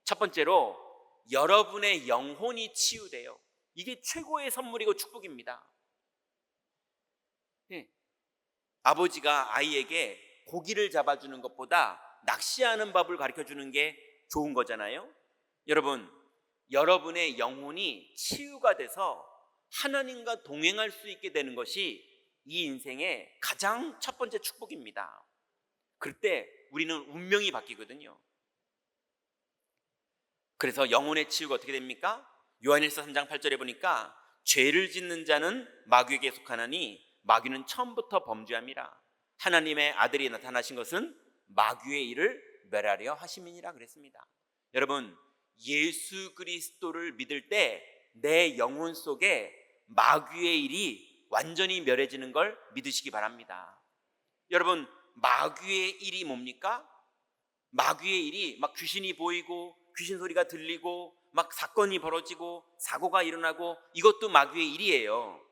첫 번째로, 여러분의 영혼이 치유돼요. 이게 최고의 선물이고 축복입니다. 아버지가 아이에게 고기를 잡아주는 것보다 낚시하는 법을 가르쳐주는 게 좋은 거잖아요. 여러분, 여러분의 영혼이 치유가 돼서 하나님과 동행할 수 있게 되는 것이 이 인생의 가장 첫 번째 축복입니다. 그때 우리는 운명이 바뀌거든요. 그래서 영혼의 치유가 어떻게 됩니까? 요한일서 3장 8절에 보니까 죄를 짓는 자는 마귀에게 속하나니 마귀는 처음부터 범죄함이라. 하나님의 아들이 나타나신 것은 마귀의 일을 멸하려 하심이니라 그랬습니다. 여러분, 예수 그리스도를 믿을 때 내 영혼 속에 마귀의 일이 완전히 멸해지는 걸 믿으시기 바랍니다. 여러분, 마귀의 일이 뭡니까? 마귀의 일이 막 귀신이 보이고 귀신 소리가 들리고 막 사건이 벌어지고 사고가 일어나고, 이것도 마귀의 일이에요.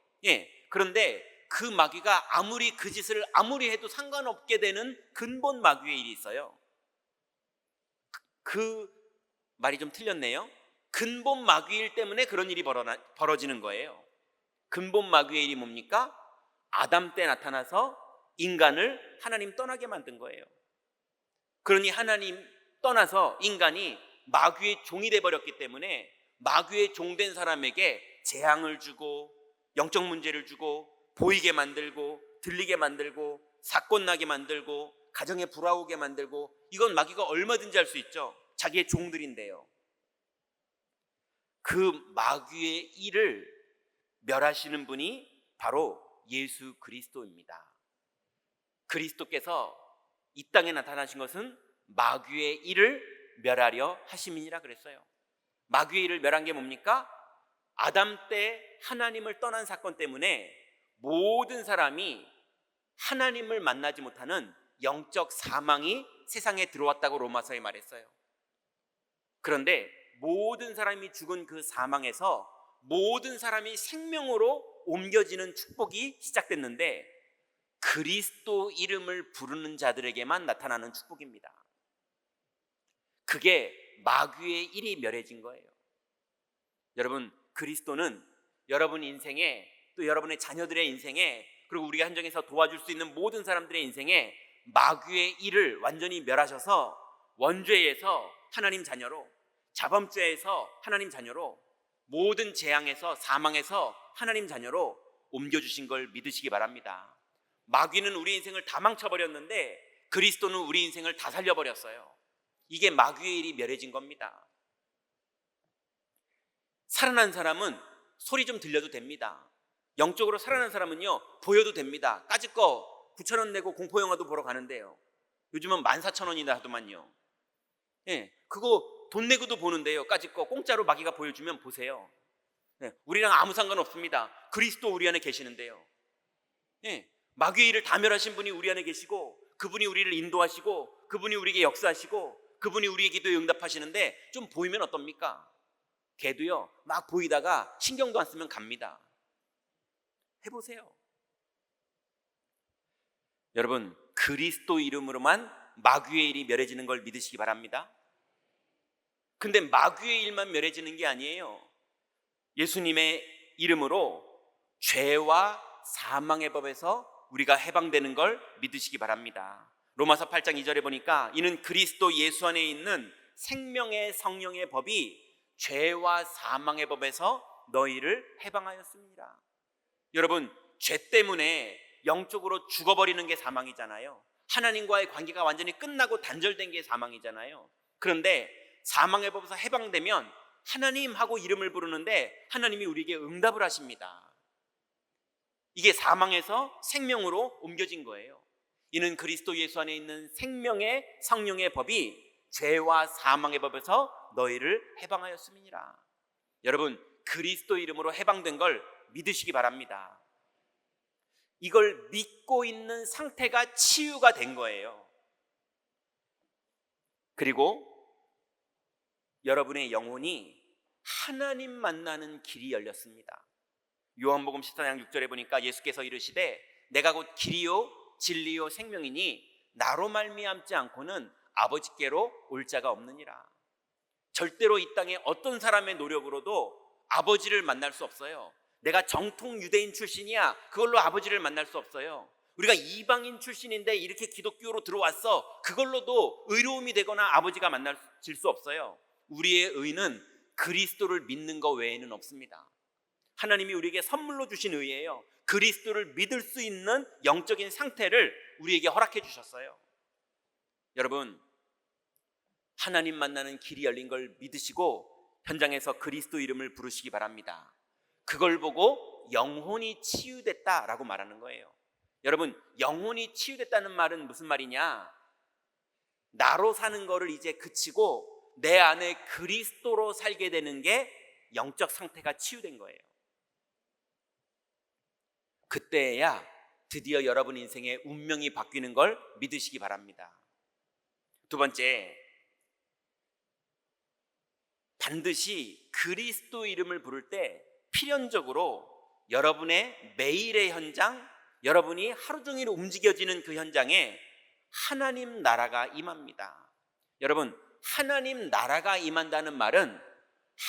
그런데 그 마귀가 아무리 그 짓을 아무리 해도 상관없게 되는 근본 마귀의 일이 있어요. 그 말이 좀 틀렸네요. 근본 마귀일 때문에 그런 일이 벌어지는 거예요. 근본 마귀의 일이 뭡니까? 아담 때 나타나서 인간을 하나님 떠나게 만든 거예요. 그러니 하나님 떠나서 인간이 마귀의 종이 돼버렸기 때문에 마귀의 종된 사람에게 재앙을 주고 영적 문제를 주고 보이게 만들고 들리게 만들고 사건 나게 만들고 가정에 불화오게 만들고, 이건 마귀가 얼마든지 할 수 있죠. 자기의 종들인데요. 그 마귀의 일을 멸하시는 분이 바로 예수 그리스도입니다. 그리스도께서 이 땅에 나타나신 것은 마귀의 일을 멸하려 하심이니라 그랬어요. 마귀의 일을 멸한 게 뭡니까? 아담 때 하나님을 떠난 사건 때문에 모든 사람이 하나님을 만나지 못하는 영적 사망이 세상에 들어왔다고 로마서에 말했어요. 그런데 모든 사람이 죽은 그 사망에서 모든 사람이 생명으로 옮겨지는 축복이 시작됐는데, 그리스도 이름을 부르는 자들에게만 나타나는 축복입니다. 그게 마귀의 일이 멸해진 거예요. 여러분, 그리스도는 여러분 인생에, 또 여러분의 자녀들의 인생에, 그리고 우리가 한정해서 도와줄 수 있는 모든 사람들의 인생에 마귀의 일을 완전히 멸하셔서 원죄에서 하나님 자녀로, 자범죄에서 하나님 자녀로, 모든 재앙에서, 사망에서 하나님 자녀로 옮겨주신 걸 믿으시기 바랍니다. 마귀는 우리 인생을 다 망쳐버렸는데 그리스도는 우리 인생을 다 살려버렸어요. 이게 마귀의 일이 멸해진 겁니다. 살아난 사람은 소리 좀 들려도 됩니다. 영적으로 살아난 사람은요, 보여도 됩니다. 까짓 거 9,000원 내고 공포영화도 보러 가는데요, 요즘은 14,000원이나 하더만요. 예, 그거 돈 내고도 보는데요, 까짓 거 공짜로 마귀가 보여주면 보세요. 예, 우리랑 아무 상관없습니다. 그리스도 우리 안에 계시는데요. 예, 마귀의 일을 다 멸하신 분이 우리 안에 계시고, 그분이 우리를 인도하시고, 그분이 우리에게 역사하시고, 그분이 우리의 기도에 응답하시는데 좀 보이면 어떻습니까? 걔도요, 막 보이다가 신경도 안 쓰면 갑니다. 해보세요. 여러분, 그리스도 이름으로만 마귀의 일이 멸해지는 걸 믿으시기 바랍니다. 근데 마귀의 일만 멸해지는 게 아니에요. 예수님의 이름으로 죄와 사망의 법에서 우리가 해방되는 걸 믿으시기 바랍니다. 로마서 8장 2절에 보니까 이는 그리스도 예수 안에 있는 생명의 성령의 법이 죄와 사망의 법에서 너희를 해방하였습니다. 여러분, 죄 때문에 영적으로 죽어버리는 게 사망이잖아요. 하나님과의 관계가 완전히 끝나고 단절된 게 사망이잖아요. 그런데 사망의 법에서 해방되면 하나님 하고 이름을 부르는데 하나님이 우리에게 응답을 하십니다. 이게 사망에서 생명으로 옮겨진 거예요. 이는 그리스도 예수 안에 있는 생명의 성령의 법이 죄와 사망의 법에서 너희를 해방하였음이니라. 여러분, 그리스도 이름으로 해방된 걸 믿으시기 바랍니다. 이걸 믿고 있는 상태가 치유가 된 거예요. 그리고 여러분의 영혼이 하나님 만나는 길이 열렸습니다. 요한복음 14장 6절에 보니까 예수께서 이르시되 내가 곧 길이요 진리요 생명이니 나로 말미암지 않고는 아버지께로 올 자가 없느니라. 절대로 이 땅에 어떤 사람의 노력으로도 아버지를 만날 수 없어요. 내가 정통 유대인 출신이야, 그걸로 아버지를 만날 수 없어요. 우리가 이방인 출신인데 이렇게 기독교로 들어왔어, 그걸로도 의로움이 되거나 아버지가 만나질 수 없어요. 우리의 의는 그리스도를 믿는 것 외에는 없습니다. 하나님이 우리에게 선물로 주신 의예요. 그리스도를 믿을 수 있는 영적인 상태를 우리에게 허락해 주셨어요. 여러분, 하나님 만나는 길이 열린 걸 믿으시고 현장에서 그리스도 이름을 부르시기 바랍니다. 그걸 보고 영혼이 치유됐다라고 말하는 거예요. 여러분, 영혼이 치유됐다는 말은 무슨 말이냐? 나로 사는 거를 이제 그치고 내 안에 그리스도로 살게 되는 게 영적 상태가 치유된 거예요. 그때야 드디어 여러분 인생의 운명이 바뀌는 걸 믿으시기 바랍니다. 두 번째, 반드시 그리스도 이름을 부를 때 필연적으로 여러분의 매일의 현장, 여러분이 하루 종일 움직여지는 그 현장에 하나님 나라가 임합니다. 여러분, 하나님 나라가 임한다는 말은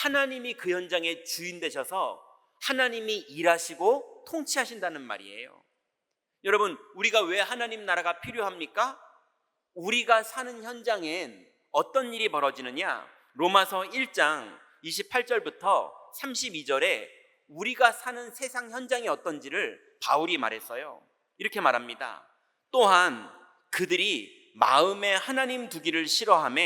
하나님이 그 현장의 주인 되셔서 하나님이 일하시고 통치하신다는 말이에요. 여러분, 우리가 왜 하나님 나라가 필요합니까? 우리가 사는 현장엔 어떤 일이 벌어지느냐? 로마서 1장 28절부터 32절에 우리가 사는 세상 현장이 어떤지를 바울이 말했어요. 이렇게 말합니다. 또한 그들이 마음에 하나님 두기를 싫어하며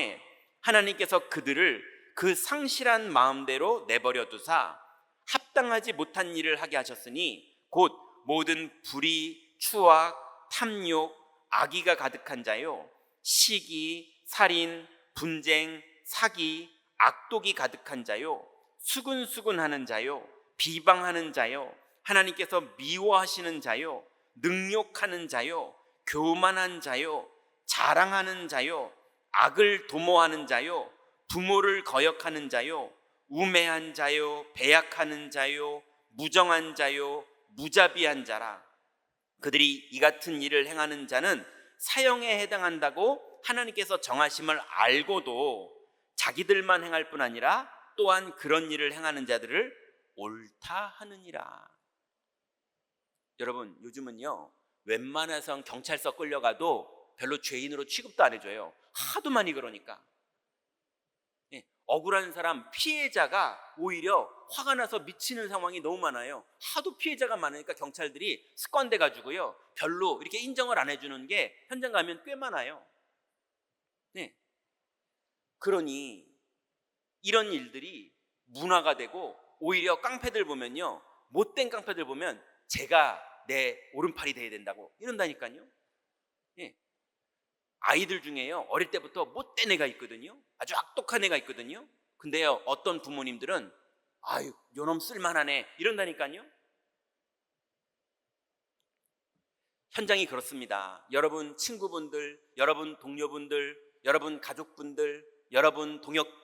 하나님께서 그들을 그 상실한 마음대로 내버려 두사 합당하지 못한 일을 하게 하셨으니 곧 모든 불의, 추악, 탐욕, 악의가 가득한 자요, 시기, 살인, 분쟁, 사기, 악독이 가득한 자요, 수근수근하는 자요, 비방하는 자요, 하나님께서 미워하시는 자요, 능욕하는 자요, 교만한 자요, 자랑하는 자요, 악을 도모하는 자요, 부모를 거역하는 자요, 우매한 자요, 배약하는 자요, 무정한 자요, 무자비한 자라. 그들이 이 같은 일을 행하는 자는 사형에 해당한다고 하나님께서 정하심을 알고도 자기들만 행할 뿐 아니라 또한 그런 일을 행하는 자들을 옳다 하느니라. 여러분, 요즘은요 웬만해선 경찰서 끌려가도 별로 죄인으로 취급도 안 해줘요. 하도 많이 그러니까. 예, 억울한 사람, 피해자가 오히려 화가 나서 미치는 상황이 너무 많아요. 하도 피해자가 많으니까 경찰들이 습관돼 가지고요, 별로 이렇게 인정을 안 해주는 게 현장 가면 꽤 많아요. 네. 그러니 이런 일들이 문화가 되고, 오히려 깡패들 보면요, 못된 깡패들 보면 제가 내 오른팔이 돼야 된다고 이런다니까요. 예. 아이들 중에요, 어릴 때부터 못된 애가 있거든요. 아주 악독한 애가 있거든요. 근데요, 어떤 부모님들은 아유, 요놈 쓸만하네 이런다니까요. 현장이 그렇습니다. 여러분 친구분들, 여러분 동료분들, 여러분 가족분들, 여러분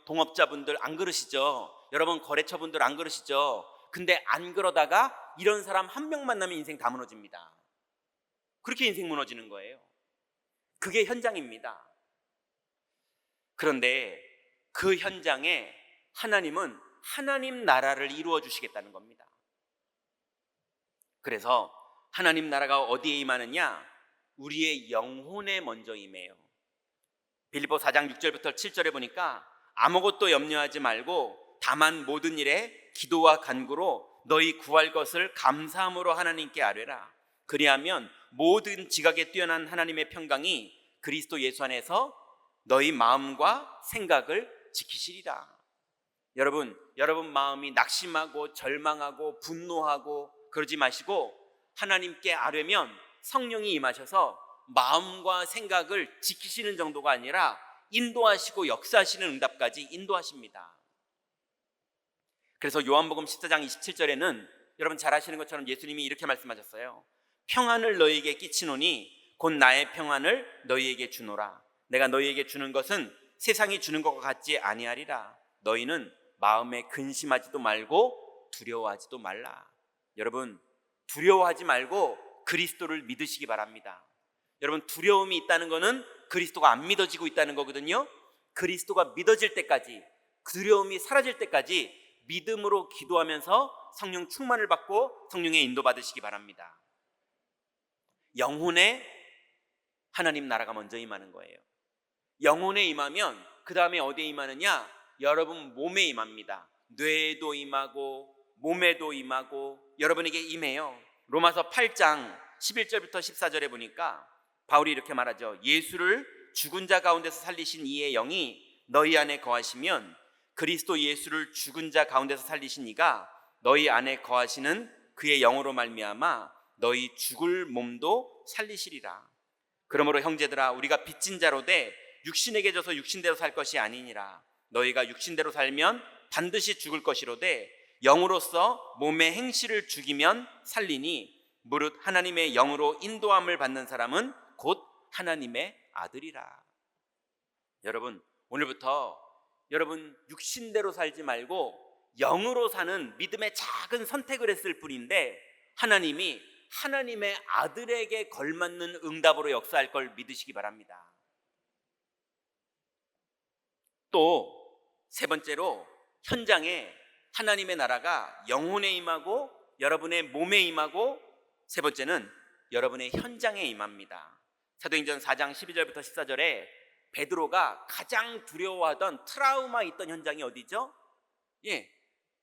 동업자분들 안 그러시죠? 여러분 거래처분들 안 그러시죠? 근데 안 그러다가 이런 사람 한 명 만나면 인생 다 무너집니다. 그렇게 인생 무너지는 거예요. 그게 현장입니다. 그런데 그 현장에 하나님은 하나님 나라를 이루어 주시겠다는 겁니다. 그래서 하나님 나라가 어디에 임하느냐? 우리의 영혼에 먼저 임해요. 빌립보 4장 6절부터 7절에 보니까 아무것도 염려하지 말고 다만 모든 일에 기도와 간구로 너희 구할 것을 감사함으로 하나님께 아뢰라. 그리하면 모든 지각에 뛰어난 하나님의 평강이 그리스도 예수 안에서 너희 마음과 생각을 지키시리라. 여러분 마음이 낙심하고 절망하고 분노하고 그러지 마시고 하나님께 아뢰면 성령이 임하셔서 마음과 생각을 지키시는 정도가 아니라 인도하시고 역사하시는 응답까지 인도하십니다. 그래서 요한복음 14장 27절에는 여러분 잘 아시는 것처럼 예수님이 이렇게 말씀하셨어요. 평안을 너희에게 끼치노니 곧 나의 평안을 너희에게 주노라. 내가 너희에게 주는 것은 세상이 주는 것과 같지 아니하리라. 너희는 마음에 근심하지도 말고 두려워하지도 말라. 여러분, 두려워하지 말고 그리스도를 믿으시기 바랍니다. 여러분, 두려움이 있다는 것은 그리스도가 안 믿어지고 있다는 거거든요. 그리스도가 믿어질 때까지, 두려움이 사라질 때까지 믿음으로 기도하면서 성령 충만을 받고 성령의 인도 받으시기 바랍니다. 영혼에 하나님 나라가 먼저 임하는 거예요. 영혼에 임하면 그 다음에 어디에 임하느냐? 여러분 몸에 임합니다. 뇌에도 임하고 몸에도 임하고 여러분에게 임해요. 로마서 8장 11절부터 14절에 보니까 바울이 이렇게 말하죠. 예수를 죽은 자 가운데서 살리신 이의 영이 너희 안에 거하시면 그리스도 예수를 죽은 자 가운데서 살리신 이가 너희 안에 거하시는 그의 영으로 말미암아 너희 죽을 몸도 살리시리라. 그러므로 형제들아, 우리가 빚진 자로 돼 육신에게 져서 육신대로 살 것이 아니니라. 너희가 육신대로 살면 반드시 죽을 것이로되 영으로서 몸의 행실을 죽이면 살리니 무릇 하나님의 영으로 인도함을 받는 사람은 곧 하나님의 아들이라. 여러분, 오늘부터 여러분 육신대로 살지 말고 영으로 사는 믿음의 작은 선택을 했을 뿐인데 하나님이 하나님의 아들에게 걸맞는 응답으로 역사할 걸 믿으시기 바랍니다. 또 세 번째로 현장에 하나님의 나라가 영혼에 임하고 여러분의 몸에 임하고 세 번째는 여러분의 현장에 임합니다. 사도행전 4장 12절부터 14절에 베드로가 가장 두려워하던 트라우마 있던 현장이 어디죠?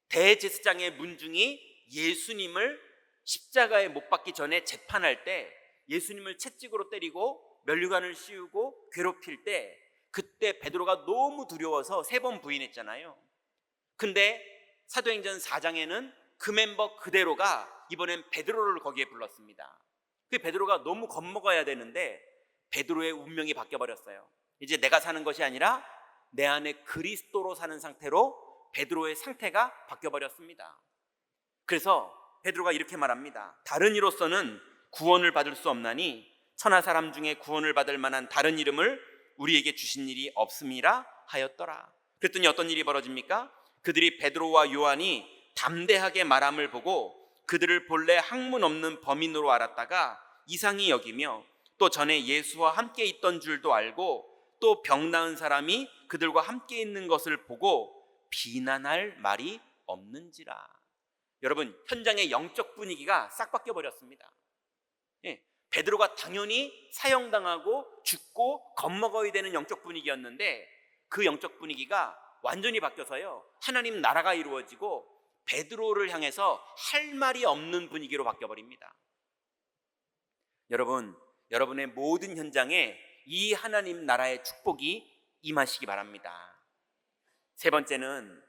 대제사장의 문중이 예수님을 십자가에 못 박기 전에 재판할 때 예수님을 채찍으로 때리고 면류관을 씌우고 괴롭힐 때 그때 베드로가 너무 두려워서 3번 부인했잖아요. 근데 사도행전 4장에는 그 멤버 그대로가 이번엔 베드로를 거기에 불렀습니다. 그 베드로가 너무 겁먹어야 되는데 베드로의 운명이 바뀌어버렸어요. 이제 내가 사는 것이 아니라 내 안에 그리스도로 사는 상태로 베드로의 상태가 바뀌어버렸습니다. 그래서 베드로가 이렇게 말합니다. 다른 이로서는 구원을 받을 수 없나니 천하 사람 중에 구원을 받을 만한 다른 이름을 우리에게 주신 일이 없음이라 하였더라. 그랬더니 어떤 일이 벌어집니까? 그들이 베드로와 요한이 담대하게 말함을 보고 그들을 본래 학문 없는 범인으로 알았다가 이상히 여기며 또 전에 예수와 함께 있던 줄도 알고 또 병 나은 사람이 그들과 함께 있는 것을 보고 비난할 말이 없는지라. 여러분, 현장의 영적 분위기가 싹 바뀌어 버렸습니다. 베드로가 당연히 사형당하고 죽고 겁먹어야 되는 영적 분위기였는데 그 영적 분위기가 완전히 바뀌어서요, 하나님 나라가 이루어지고 베드로를 향해서 할 말이 없는 분위기로 바뀌어버립니다. 여러분, 여러분의 모든 현장에 이 하나님 나라의 축복이 임하시기 바랍니다. 세 번째는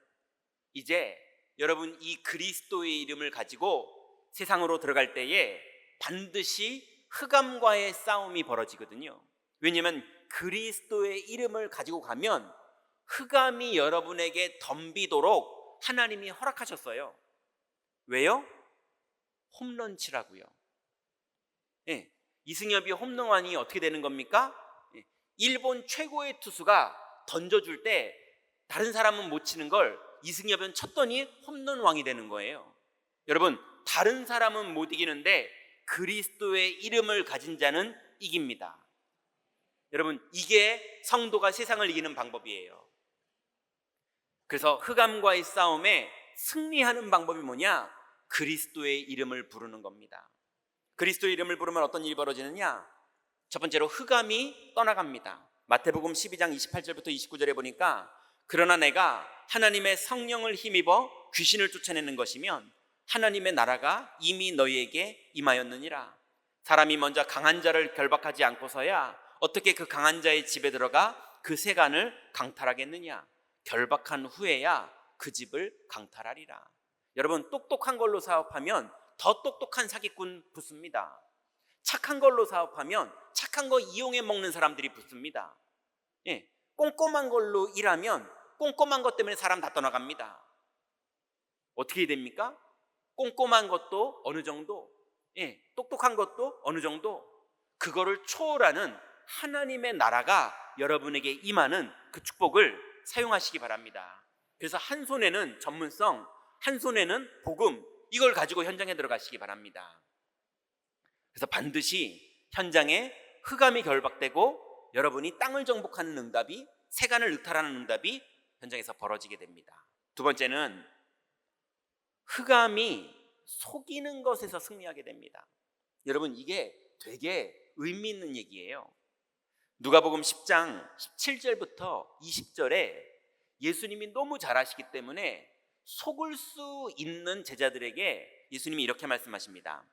이제 여러분 이 그리스도의 이름을 가지고 세상으로 들어갈 때에 반드시 흑암과의 싸움이 벌어지거든요. 왜냐하면 그리스도의 이름을 가지고 가면 흑암이 여러분에게 덤비도록 하나님이 허락하셨어요. 왜요? 홈런 치라고요. 예, 이승엽이 홈런왕이 어떻게 되는 겁니까? 예, 일본 최고의 투수가 던져줄 때 다른 사람은 못 치는 걸 이승엽은 쳤더니 홈런왕이 되는 거예요. 여러분, 다른 사람은 못 이기는데 그리스도의 이름을 가진 자는 이깁니다. 여러분, 이게 성도가 세상을 이기는 방법이에요. 그래서 흑암과의 싸움에 승리하는 방법이 뭐냐? 그리스도의 이름을 부르는 겁니다. 그리스도의 이름을 부르면 어떤 일이 벌어지느냐? 첫 번째로 흑암이 떠나갑니다. 마태복음 12장 28절부터 29절에 보니까 그러나 내가 하나님의 성령을 힘입어 귀신을 쫓아내는 것이면 하나님의 나라가 이미 너희에게 임하였느니라. 사람이 먼저 강한 자를 결박하지 않고서야 어떻게 그 강한 자의 집에 들어가 그 세간을 강탈하겠느냐? 결박한 후에야 그 집을 강탈하리라. 여러분, 똑똑한 걸로 사업하면 더 똑똑한 사기꾼 붙습니다. 착한 걸로 사업하면 착한 거 이용해 먹는 사람들이 붙습니다. 예, 꼼꼼한 걸로 일하면 꼼꼼한 것 때문에 사람 다 떠나갑니다. 어떻게 됩니까? 꼼꼼한 것도 어느 정도, 예, 똑똑한 것도 어느 정도, 그거를 초월하는 하나님의 나라가 여러분에게 임하는 그 축복을 사용하시기 바랍니다. 그래서 한 손에는 전문성, 한 손에는 복음, 이걸 가지고 현장에 들어가시기 바랍니다. 그래서 반드시 현장에 흑암이 결박되고 여러분이 땅을 정복하는 응답이, 세간을 의탈하는 응답이 현장에서 벌어지게 됩니다. 두 번째는 흑암이 속이는 것에서 승리하게 됩니다. 여러분, 이게 되게 의미 있는 얘기예요. 누가복음 10장 17절부터 20절에 예수님이 너무 잘 아시기 때문에 속을 수 있는 제자들에게 예수님이 이렇게 말씀하십니다.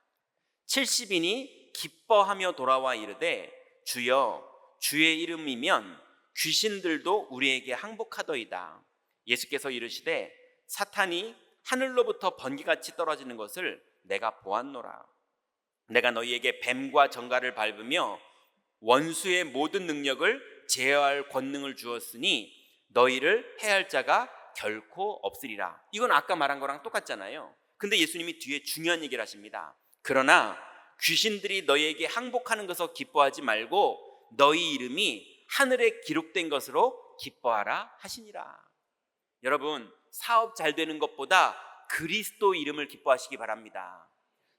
70인이 기뻐하며 돌아와 이르되 주여 주의 이름이면 귀신들도 우리에게 항복하더이다. 예수께서 이르시되 사탄이 하늘로부터 번개같이 떨어지는 것을 내가 보았노라. 내가 너희에게 뱀과 정갈을 밟으며 원수의 모든 능력을 제어할 권능을 주었으니 너희를 해할 자가 결코 없으리라. 이건 아까 말한 거랑 똑같잖아요. 근데 예수님이 뒤에 중요한 얘기를 하십니다. 그러나 귀신들이 너희에게 항복하는 것을 기뻐하지 말고 너희 이름이 하늘에 기록된 것으로 기뻐하라 하시니라. 여러분, 사업 잘 되는 것보다 그리스도 이름을 기뻐하시기 바랍니다.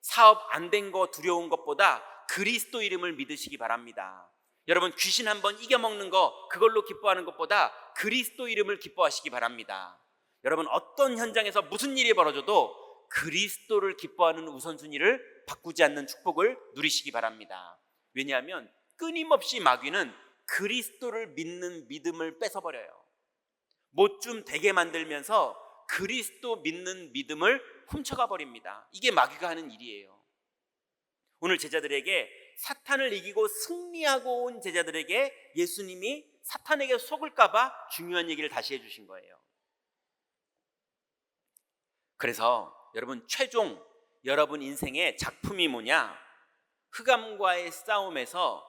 사업 안 된 거 두려운 것보다 그리스도 이름을 믿으시기 바랍니다. 여러분, 귀신 한번 이겨먹는 거 그걸로 기뻐하는 것보다 그리스도 이름을 기뻐하시기 바랍니다. 여러분, 어떤 현장에서 무슨 일이 벌어져도 그리스도를 기뻐하는 우선순위를 바꾸지 않는 축복을 누리시기 바랍니다. 왜냐하면 끊임없이 마귀는 그리스도를 믿는 믿음을 뺏어버려요. 못 좀 되게 만들면서 그리스도 믿는 믿음을 훔쳐가 버립니다. 이게 마귀가 하는 일이에요. 오늘 제자들에게, 사탄을 이기고 승리하고 온 제자들에게 예수님이 사탄에게 속을까봐 중요한 얘기를 다시 해주신 거예요. 그래서 여러분, 최종 여러분 인생의 작품이 뭐냐? 흑암과의 싸움에서,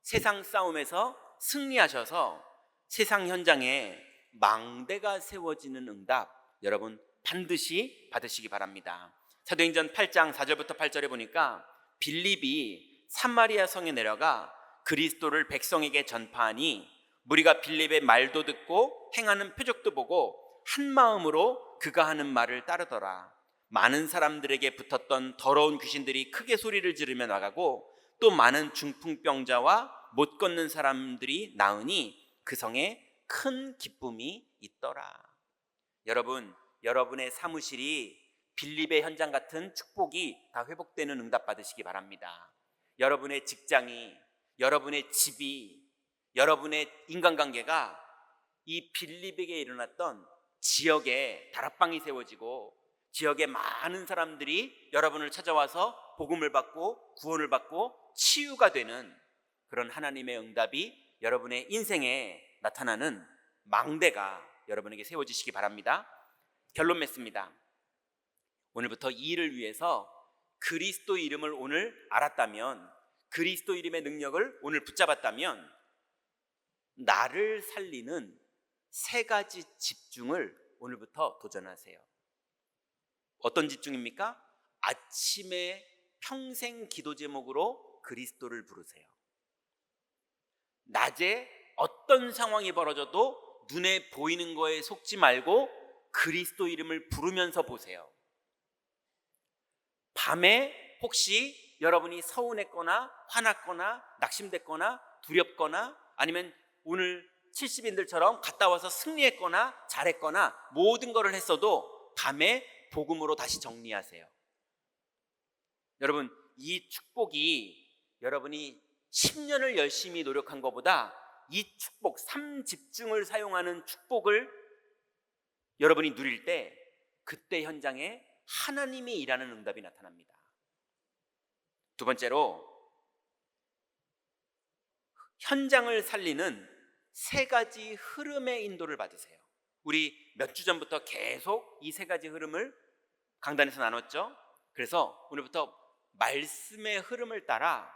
세상 싸움에서 승리하셔서 세상 현장에 망대가 세워지는 응답, 여러분 반드시 받으시기 바랍니다. 사도행전 8장 4절부터 8절에 보니까 빌립이 사마리아 성에 내려가 그리스도를 백성에게 전파하니 무리가 빌립의 말도 듣고 행하는 표적도 보고 한 마음으로 그가 하는 말을 따르더라. 많은 사람들에게 붙었던 더러운 귀신들이 크게 소리를 지르며 나가고 또 많은 중풍병자와 못 걷는 사람들이 나으니 그 성에 큰 기쁨이 있더라. 여러분, 여러분의 사무실이 빌립의 현장 같은 축복이 다 회복되는 응답 받으시기 바랍니다. 여러분의 직장이, 여러분의 집이, 여러분의 인간관계가 이 빌립에게 일어났던 지역에 다락방이 세워지고 지역에 많은 사람들이 여러분을 찾아와서 복음을 받고 구원을 받고 치유가 되는 그런 하나님의 응답이 여러분의 인생에 나타나는 망대가 여러분에게 세워지시기 바랍니다. 결론 맺습니다. 오늘부터 이 일을 위해서 그리스도 이름을 오늘 알았다면, 그리스도 이름의 능력을 오늘 붙잡았다면 나를 살리는 3가지 집중을 오늘부터 도전하세요. 어떤 집중입니까? 아침에 평생 기도 제목으로 그리스도를 부르세요. 낮에 어떤 상황이 벌어져도 눈에 보이는 거에 속지 말고 그리스도 이름을 부르면서 보세요. 밤에 혹시 여러분이 서운했거나 화났거나 낙심됐거나 두렵거나 아니면 오늘 70인들처럼 갔다 와서 승리했거나 잘했거나 모든 것을 했어도 밤에 복음으로 다시 정리하세요. 여러분, 이 축복이 여러분이 10년을 열심히 노력한 것보다 이 축복, 3집중을 사용하는 축복을 여러분이 누릴 때 그때 현장에 하나님이 일하는 응답이 나타납니다. 두 번째로, 현장을 살리는 3가지 흐름의 인도를 받으세요. 우리 몇 주 전부터 계속 이 3가지 흐름을 강단에서 나눴죠. 그래서 오늘부터 말씀의 흐름을 따라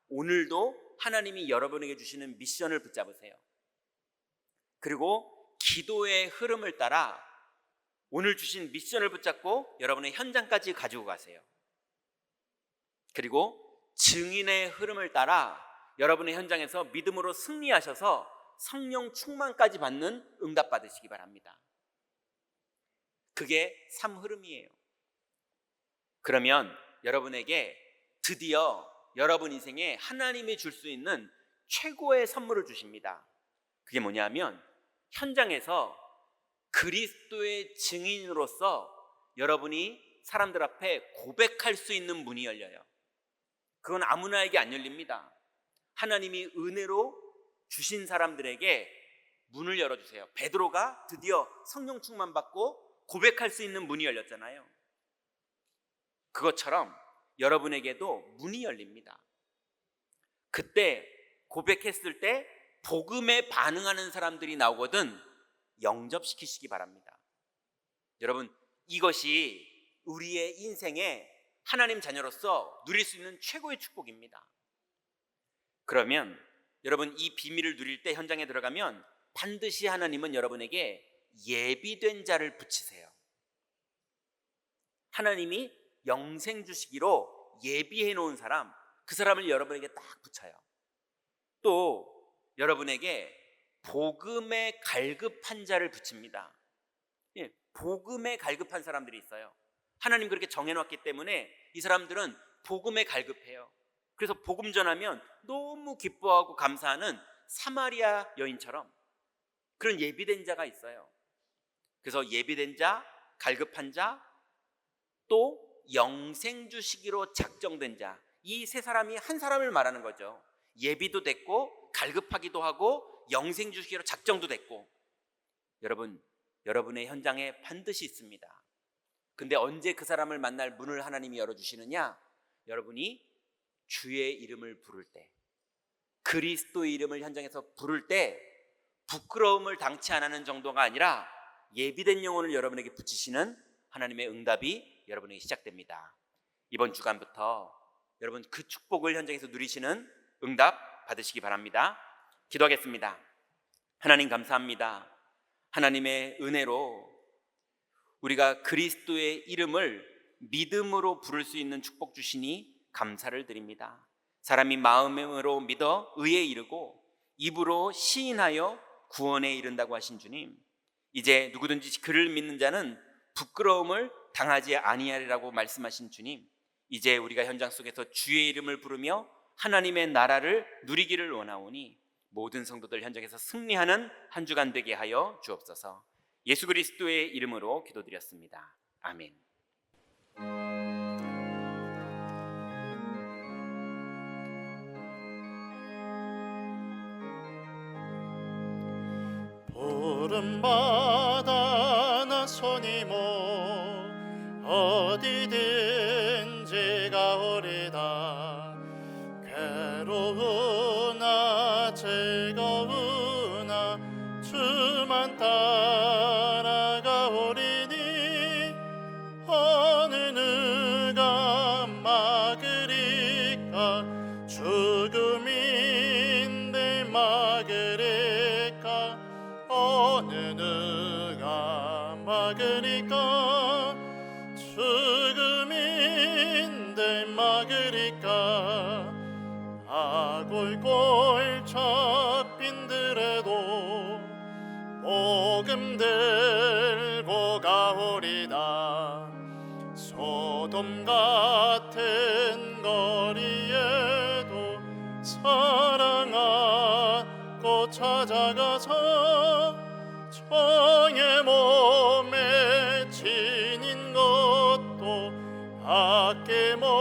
오늘도 하나님이 여러분에게 주시는 미션을 붙잡으세요. 그리고 기도의 흐름을 따라 오늘 주신 미션을 붙잡고 여러분의 현장까지 가지고 가세요. 그리고 증인의 흐름을 따라 여러분의 현장에서 믿음으로 승리하셔서 성령 충만까지 받는 응답 받으시기 바랍니다. 그게 3흐름이에요. 그러면 여러분에게 드디어 여러분 인생에 하나님이 줄 수 있는 최고의 선물을 주십니다. 그게 뭐냐면 현장에서 그리스도의 증인으로서 여러분이 사람들 앞에 고백할 수 있는 문이 열려요. 그건 아무나에게 안 열립니다. 하나님이 은혜로 주신 사람들에게 문을 열어주세요. 베드로가 드디어 성령 충만 받고 고백할 수 있는 문이 열렸잖아요. 그것처럼 여러분에게도 문이 열립니다. 그때 고백했을 때 복음에 반응하는 사람들이 나오거든 영접시키시기 바랍니다. 여러분, 이것이 우리의 인생에 하나님 자녀로서 누릴 수 있는 최고의 축복입니다. 그러면 여러분, 이 비밀을 누릴 때 현장에 들어가면 반드시 하나님은 여러분에게 예비된 자를 붙이세요. 하나님이 영생 주시기로 예비해 놓은 사람, 그 사람을 여러분에게 딱 붙여요. 또 여러분에게 복음에 갈급한 자를 붙입니다. 예, 복음에 갈급한 사람들이 있어요. 하나님 그렇게 정해놨기 때문에 이 사람들은 복음에 갈급해요. 그래서 복음 전하면 너무 기뻐하고 감사하는 사마리아 여인처럼 그런 예비된 자가 있어요. 그래서 예비된 자, 갈급한 자, 또 영생 주시기로 작정된 자, 이 3사람이 한 사람을 말하는 거죠. 예비도 됐고 갈급하기도 하고 영생 주시기로 작정도 됐고. 여러분, 여러분의 현장에 반드시 있습니다. 근데 언제 그 사람을 만날 문을 하나님이 열어주시느냐? 여러분이 주의 이름을 부를 때, 그리스도의 이름을 현장에서 부를 때 부끄러움을 당치 않는 정도가 아니라 예비된 영혼을 여러분에게 붙이시는 하나님의 응답이 여러분에게 시작됩니다. 이번 주간부터 여러분 그 축복을 현장에서 누리시는 응답 받으시기 바랍니다. 기도하겠습니다. 하나님 감사합니다. 하나님의 은혜로 우리가 그리스도의 이름을 믿음으로 부를 수 있는 축복 주시니 감사를 드립니다. 사람이 마음으로 믿어 의에 이르고 입으로 시인하여 구원에 이른다고 하신 주님, 이제 누구든지 그를 믿는 자는 부끄러움을 당하지 아니하리라고 말씀하신 주님, 이제 우리가 현장 속에서 주의 이름을 부르며 하나님의 나라를 누리기를 원하오니 모든 성도들 현장에서 승리하는 한 주간 되게 하여 주옵소서. 예수 그리스도의 이름으로 기도드렸습니다. 아멘. 푸른바다 나서니모 어디든지 가오리다. 괴로우나 즐거우나 주만 따라가오리니 어느 누가 막으리까. 죽음인데 막으리까. 어느 누가 막으리까. 죽음인데 막으리까. 아골골 잡힌들에도 복음 들고 가오리다. 소돔 같은 거리에도 사랑하고 찾아가서 정의 몸에 지닌 것도 아낌없이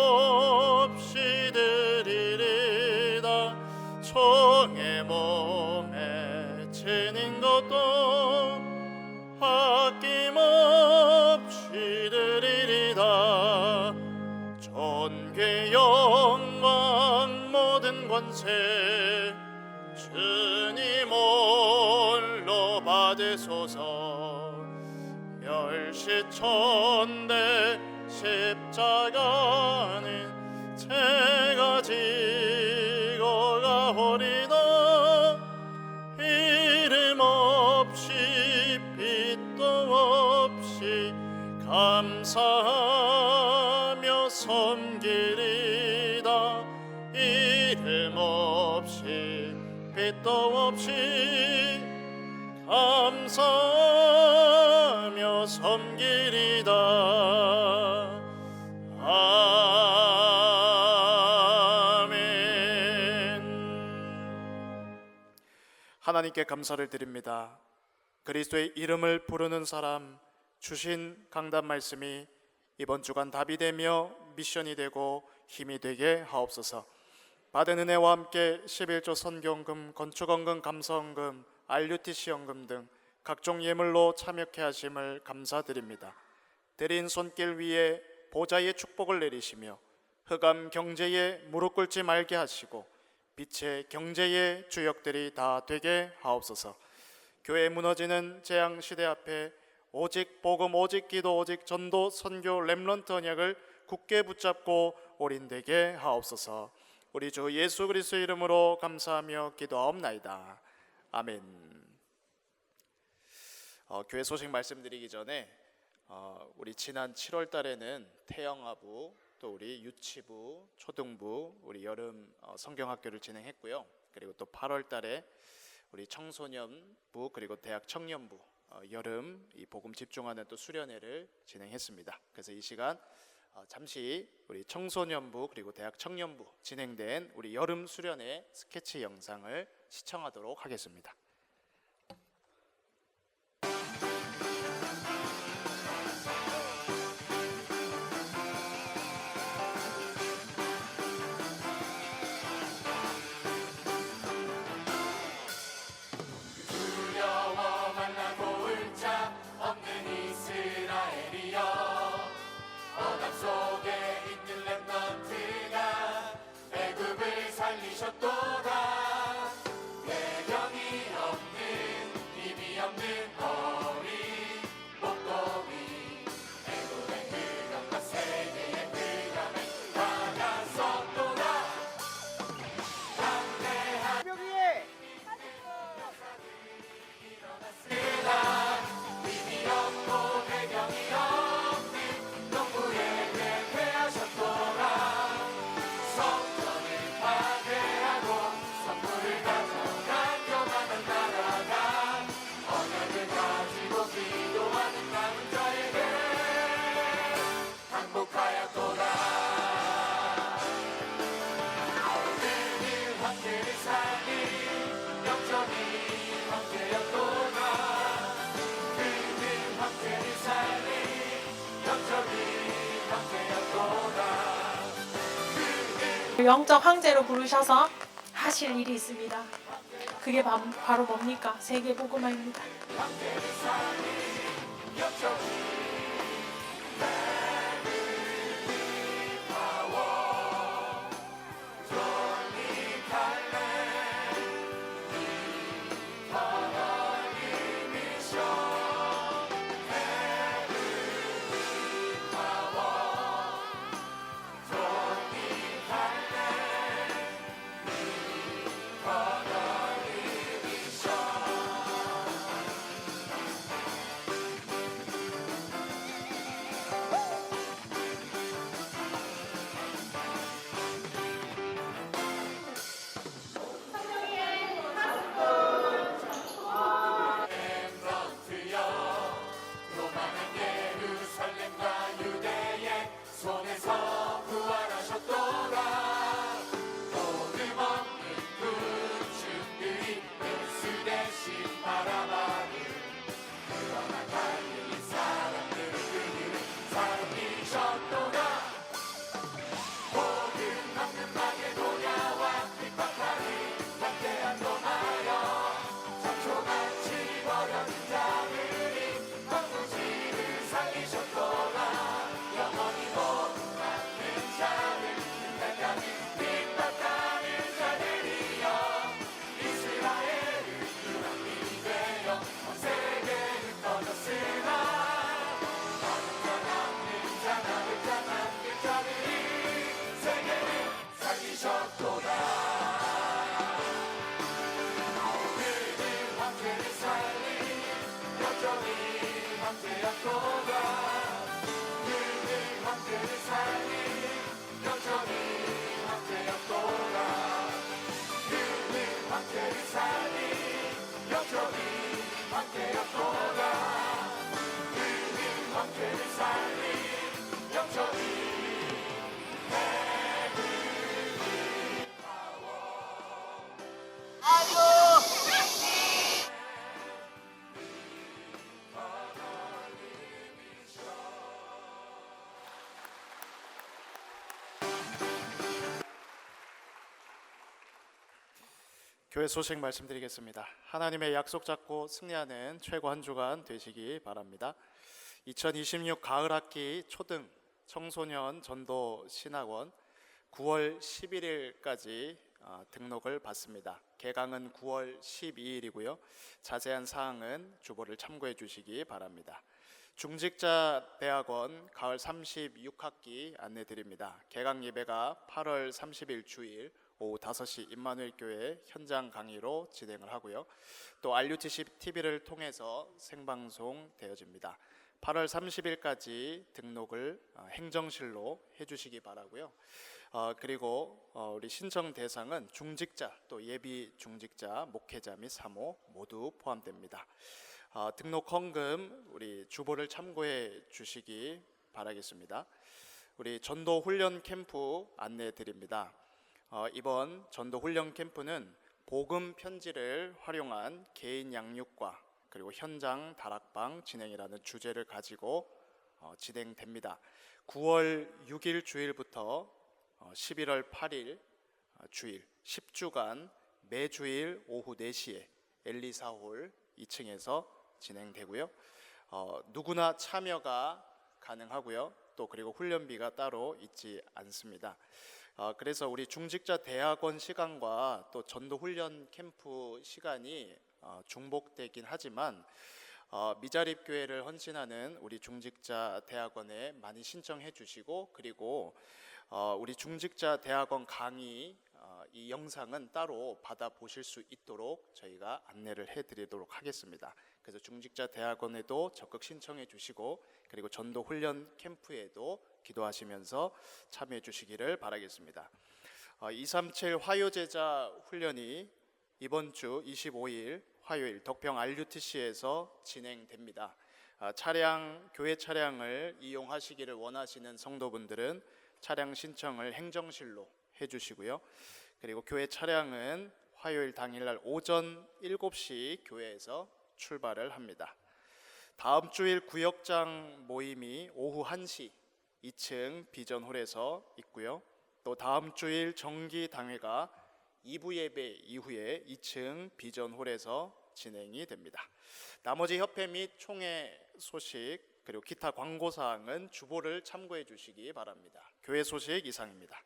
드리리다. 정의 몸에 지닌 것도 아낌없이 드리리다. 존귀 영광 모든 권세 주님 홀로 받으소서. 멸시천대 십자가는 제가 지고 가오리다. 이름 없이 빛도 없이 감사하며 섬기리다. 이름 없이 빛도 없이 감사하며 섬기리다. 하나님께 감사를 드립니다. 그리스도의 이름을 부르는 사람 주신 강단 말씀이 이번 주간 답이 되며 미션이 되고 힘이 되게 하옵소서. 받은 은혜와 함께 11조 선교헌금, 건축헌금, 감사헌금, RUTC 헌금 등 각종 예물로 참여케 하심을 감사드립니다. 드린 손길 위에 보좌의 축복을 내리시며 흑암 경제에 무릎 꿇지 말게 하시고 빛의 경제의 주역들이 다 되게 하옵소서. 교회 무너지는 재앙 시대 앞에 오직 복음, 오직 기도, 오직 전도, 선교, 렘넌트 언약을 굳게 붙잡고 올인되게 하옵소서. 우리 주 예수 그리스도 이름으로 감사하며 기도하옵나이다. 아멘. 교회 소식 말씀드리기 전에 우리 지난 7월 달에는 태영아부, 또 우리 유치부, 초등부, 우리 여름 성경학교를 진행했고요. 그리고 또 8월 달에 우리 청소년부 그리고 대학 청년부 여름 이 복음 집중하는 또 수련회를 진행했습니다. 그래서 이 시간 잠시 우리 청소년부 그리고 대학 청년부 진행된 우리 여름 수련회 스케치 영상을 시청하도록 하겠습니다. 영적 황제로 부르셔서 하실 일이 있습니다. 그게 바로 뭡니까? 세계복음화입니다. 교회 소식 말씀드리겠습니다. 하나님의 약속 잡고 승리하는 최고 한 주간 되시기 바랍니다. 2026 가을 학기 초등 청소년 전도 신학원 9월 11일까지 등록을 받습니다. 개강은 9월 12일이고요. 자세한 사항은 주보를 참고해 주시기 바랍니다. 중직자 대학원 가을 36학기 안내 드립니다. 개강 예배가 8월 30일 주일 오후 5시 임마누엘교회 현장 강의로 진행을 하고요. 또 RUTC TV를 통해서 생방송 되어집니다. 8월 30일까지 등록을 행정실로 해주시기 바라고요. 그리고 우리 신청 대상은 중직자 또 예비 중직자 목회자 및 사모 모두 포함됩니다. 등록 헌금 우리 주보를 참고해 주시기 바라겠습니다. 우리 전도 훈련 캠프 안내 드립니다. 이번 전도 훈련 캠프는 복음 편지를 활용한 개인 양육과 그리고 현장 다락방 진행이라는 주제를 가지고 진행됩니다. 9월 6일 주일부터 11월 8일 주일 10주간 매주일 오후 4시에 엘리사홀 2층에서 진행되고요. 누구나 참여가 가능하고요. 또 그리고 훈련비가 따로 있지 않습니다. 그래서 우리 중직자 대학원 시간과 또 전도 훈련 캠프 시간이 중복되긴 하지만 미자립 교회를 헌신하는 우리 중직자 대학원에 많이 신청해 주시고 그리고 우리 중직자 대학원 강의 이 영상은 따로 받아 보실 수 있도록 저희가 안내를 해드리도록 하겠습니다. 그래서 중직자 대학원에도 적극 신청해 주시고 그리고 전도 훈련 캠프에도 기도하시면서 참여해 주시기를 바라겠습니다. 237 화요제자 훈련이 이번 주 25일 화요일 덕평 RUTC에서 진행됩니다. 교회 차량을 이용하시기를 원하시는 성도분들은 차량 신청을 행정실로 해주시고요. 그리고 교회 차량은 화요일 당일날 오전 7시 교회에서 출발을 합니다. 다음 주일 구역장 모임이 오후 1시 2층 비전홀에서 있고요. 또 다음 주일 정기 당회가 2부 예배 이후에 2층 비전홀에서 진행이 됩니다. 나머지 협회 및 총회 소식 그리고 기타 광고 사항은 주보를 참고해 주시기 바랍니다. 교회 소식 이상입니다.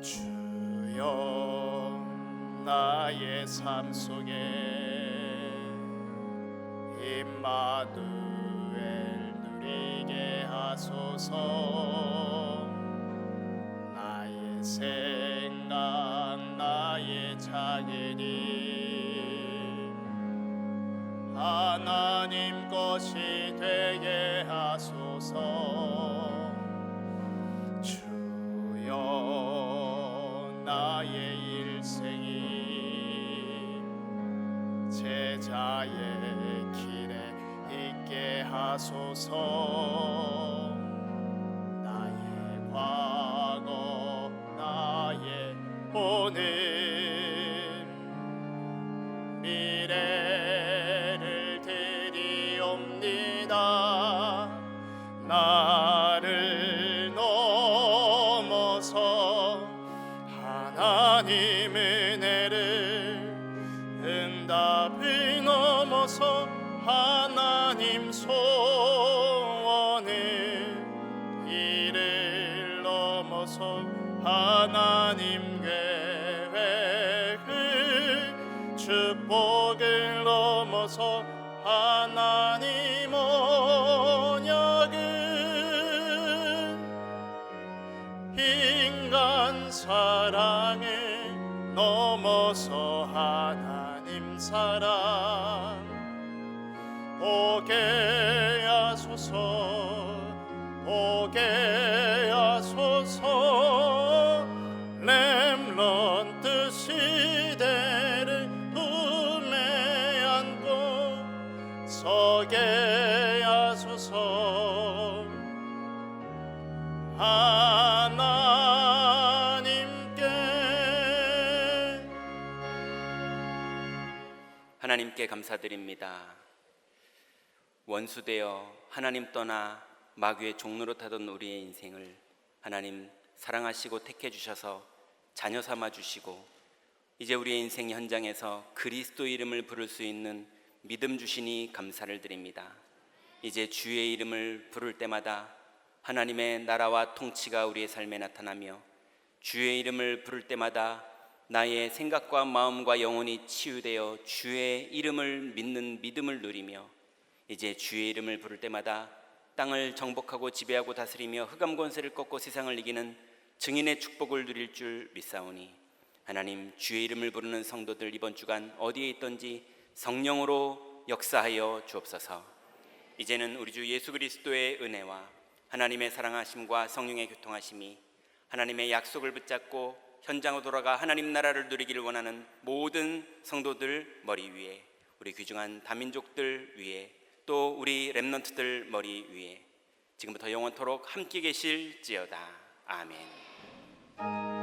주여 나의 삶 속에 임마누엘 누리게 하소서. 나의 생각 나의 자기리 하나님 것이 되게 하소서. 주여 나의 일생이 제자의 길에 있게 하소서. 나의 과거 나의 오늘 미래를 드리옵니다. 나를 넘어서 하나님 은혜를 응답을 넘어서 하나님 소원을 이를 넘어서 하나님 계획을 축복을 넘어서 하나님 언약을 인간 사랑을 넘어서 하나님 사랑 오게 하소서. 오게 하소서. 렘넌트 시대를 품에 안고 서게 하소서. 하나님께 감사드립니다. 원수되어 하나님 떠나 마귀의 종로로 타던 우리의 인생을 하나님 사랑하시고 택해 주셔서 자녀 삼아 주시고 이제 우리의 인생 현장에서 그리스도 이름을 부를 수 있는 믿음 주시니 감사를 드립니다. 이제 주의 이름을 부를 때마다 하나님의 나라와 통치가 우리의 삶에 나타나며 주의 이름을 부를 때마다 나의 생각과 마음과 영혼이 치유되어 주의 이름을 믿는 믿음을 누리며 이제 주의 이름을 부를 때마다 땅을 정복하고 지배하고 다스리며 흑암 권세를 꺾고 세상을 이기는 증인의 축복을 누릴 줄 믿사오니 하나님 주의 이름을 부르는 성도들 이번 주간 어디에 있든지 성령으로 역사하여 주옵소서. 이제는 우리 주 예수 그리스도의 은혜와 하나님의 사랑하심과 성령의 교통하심이 하나님의 약속을 붙잡고 현장으로 돌아가 하나님 나라를 누리기를 원하는 모든 성도들 머리 위에, 우리 귀중한 다민족들 위에, 또 우리 렘넌트들 머리 위에 지금부터 영원토록 함께 계실지어다. 아멘.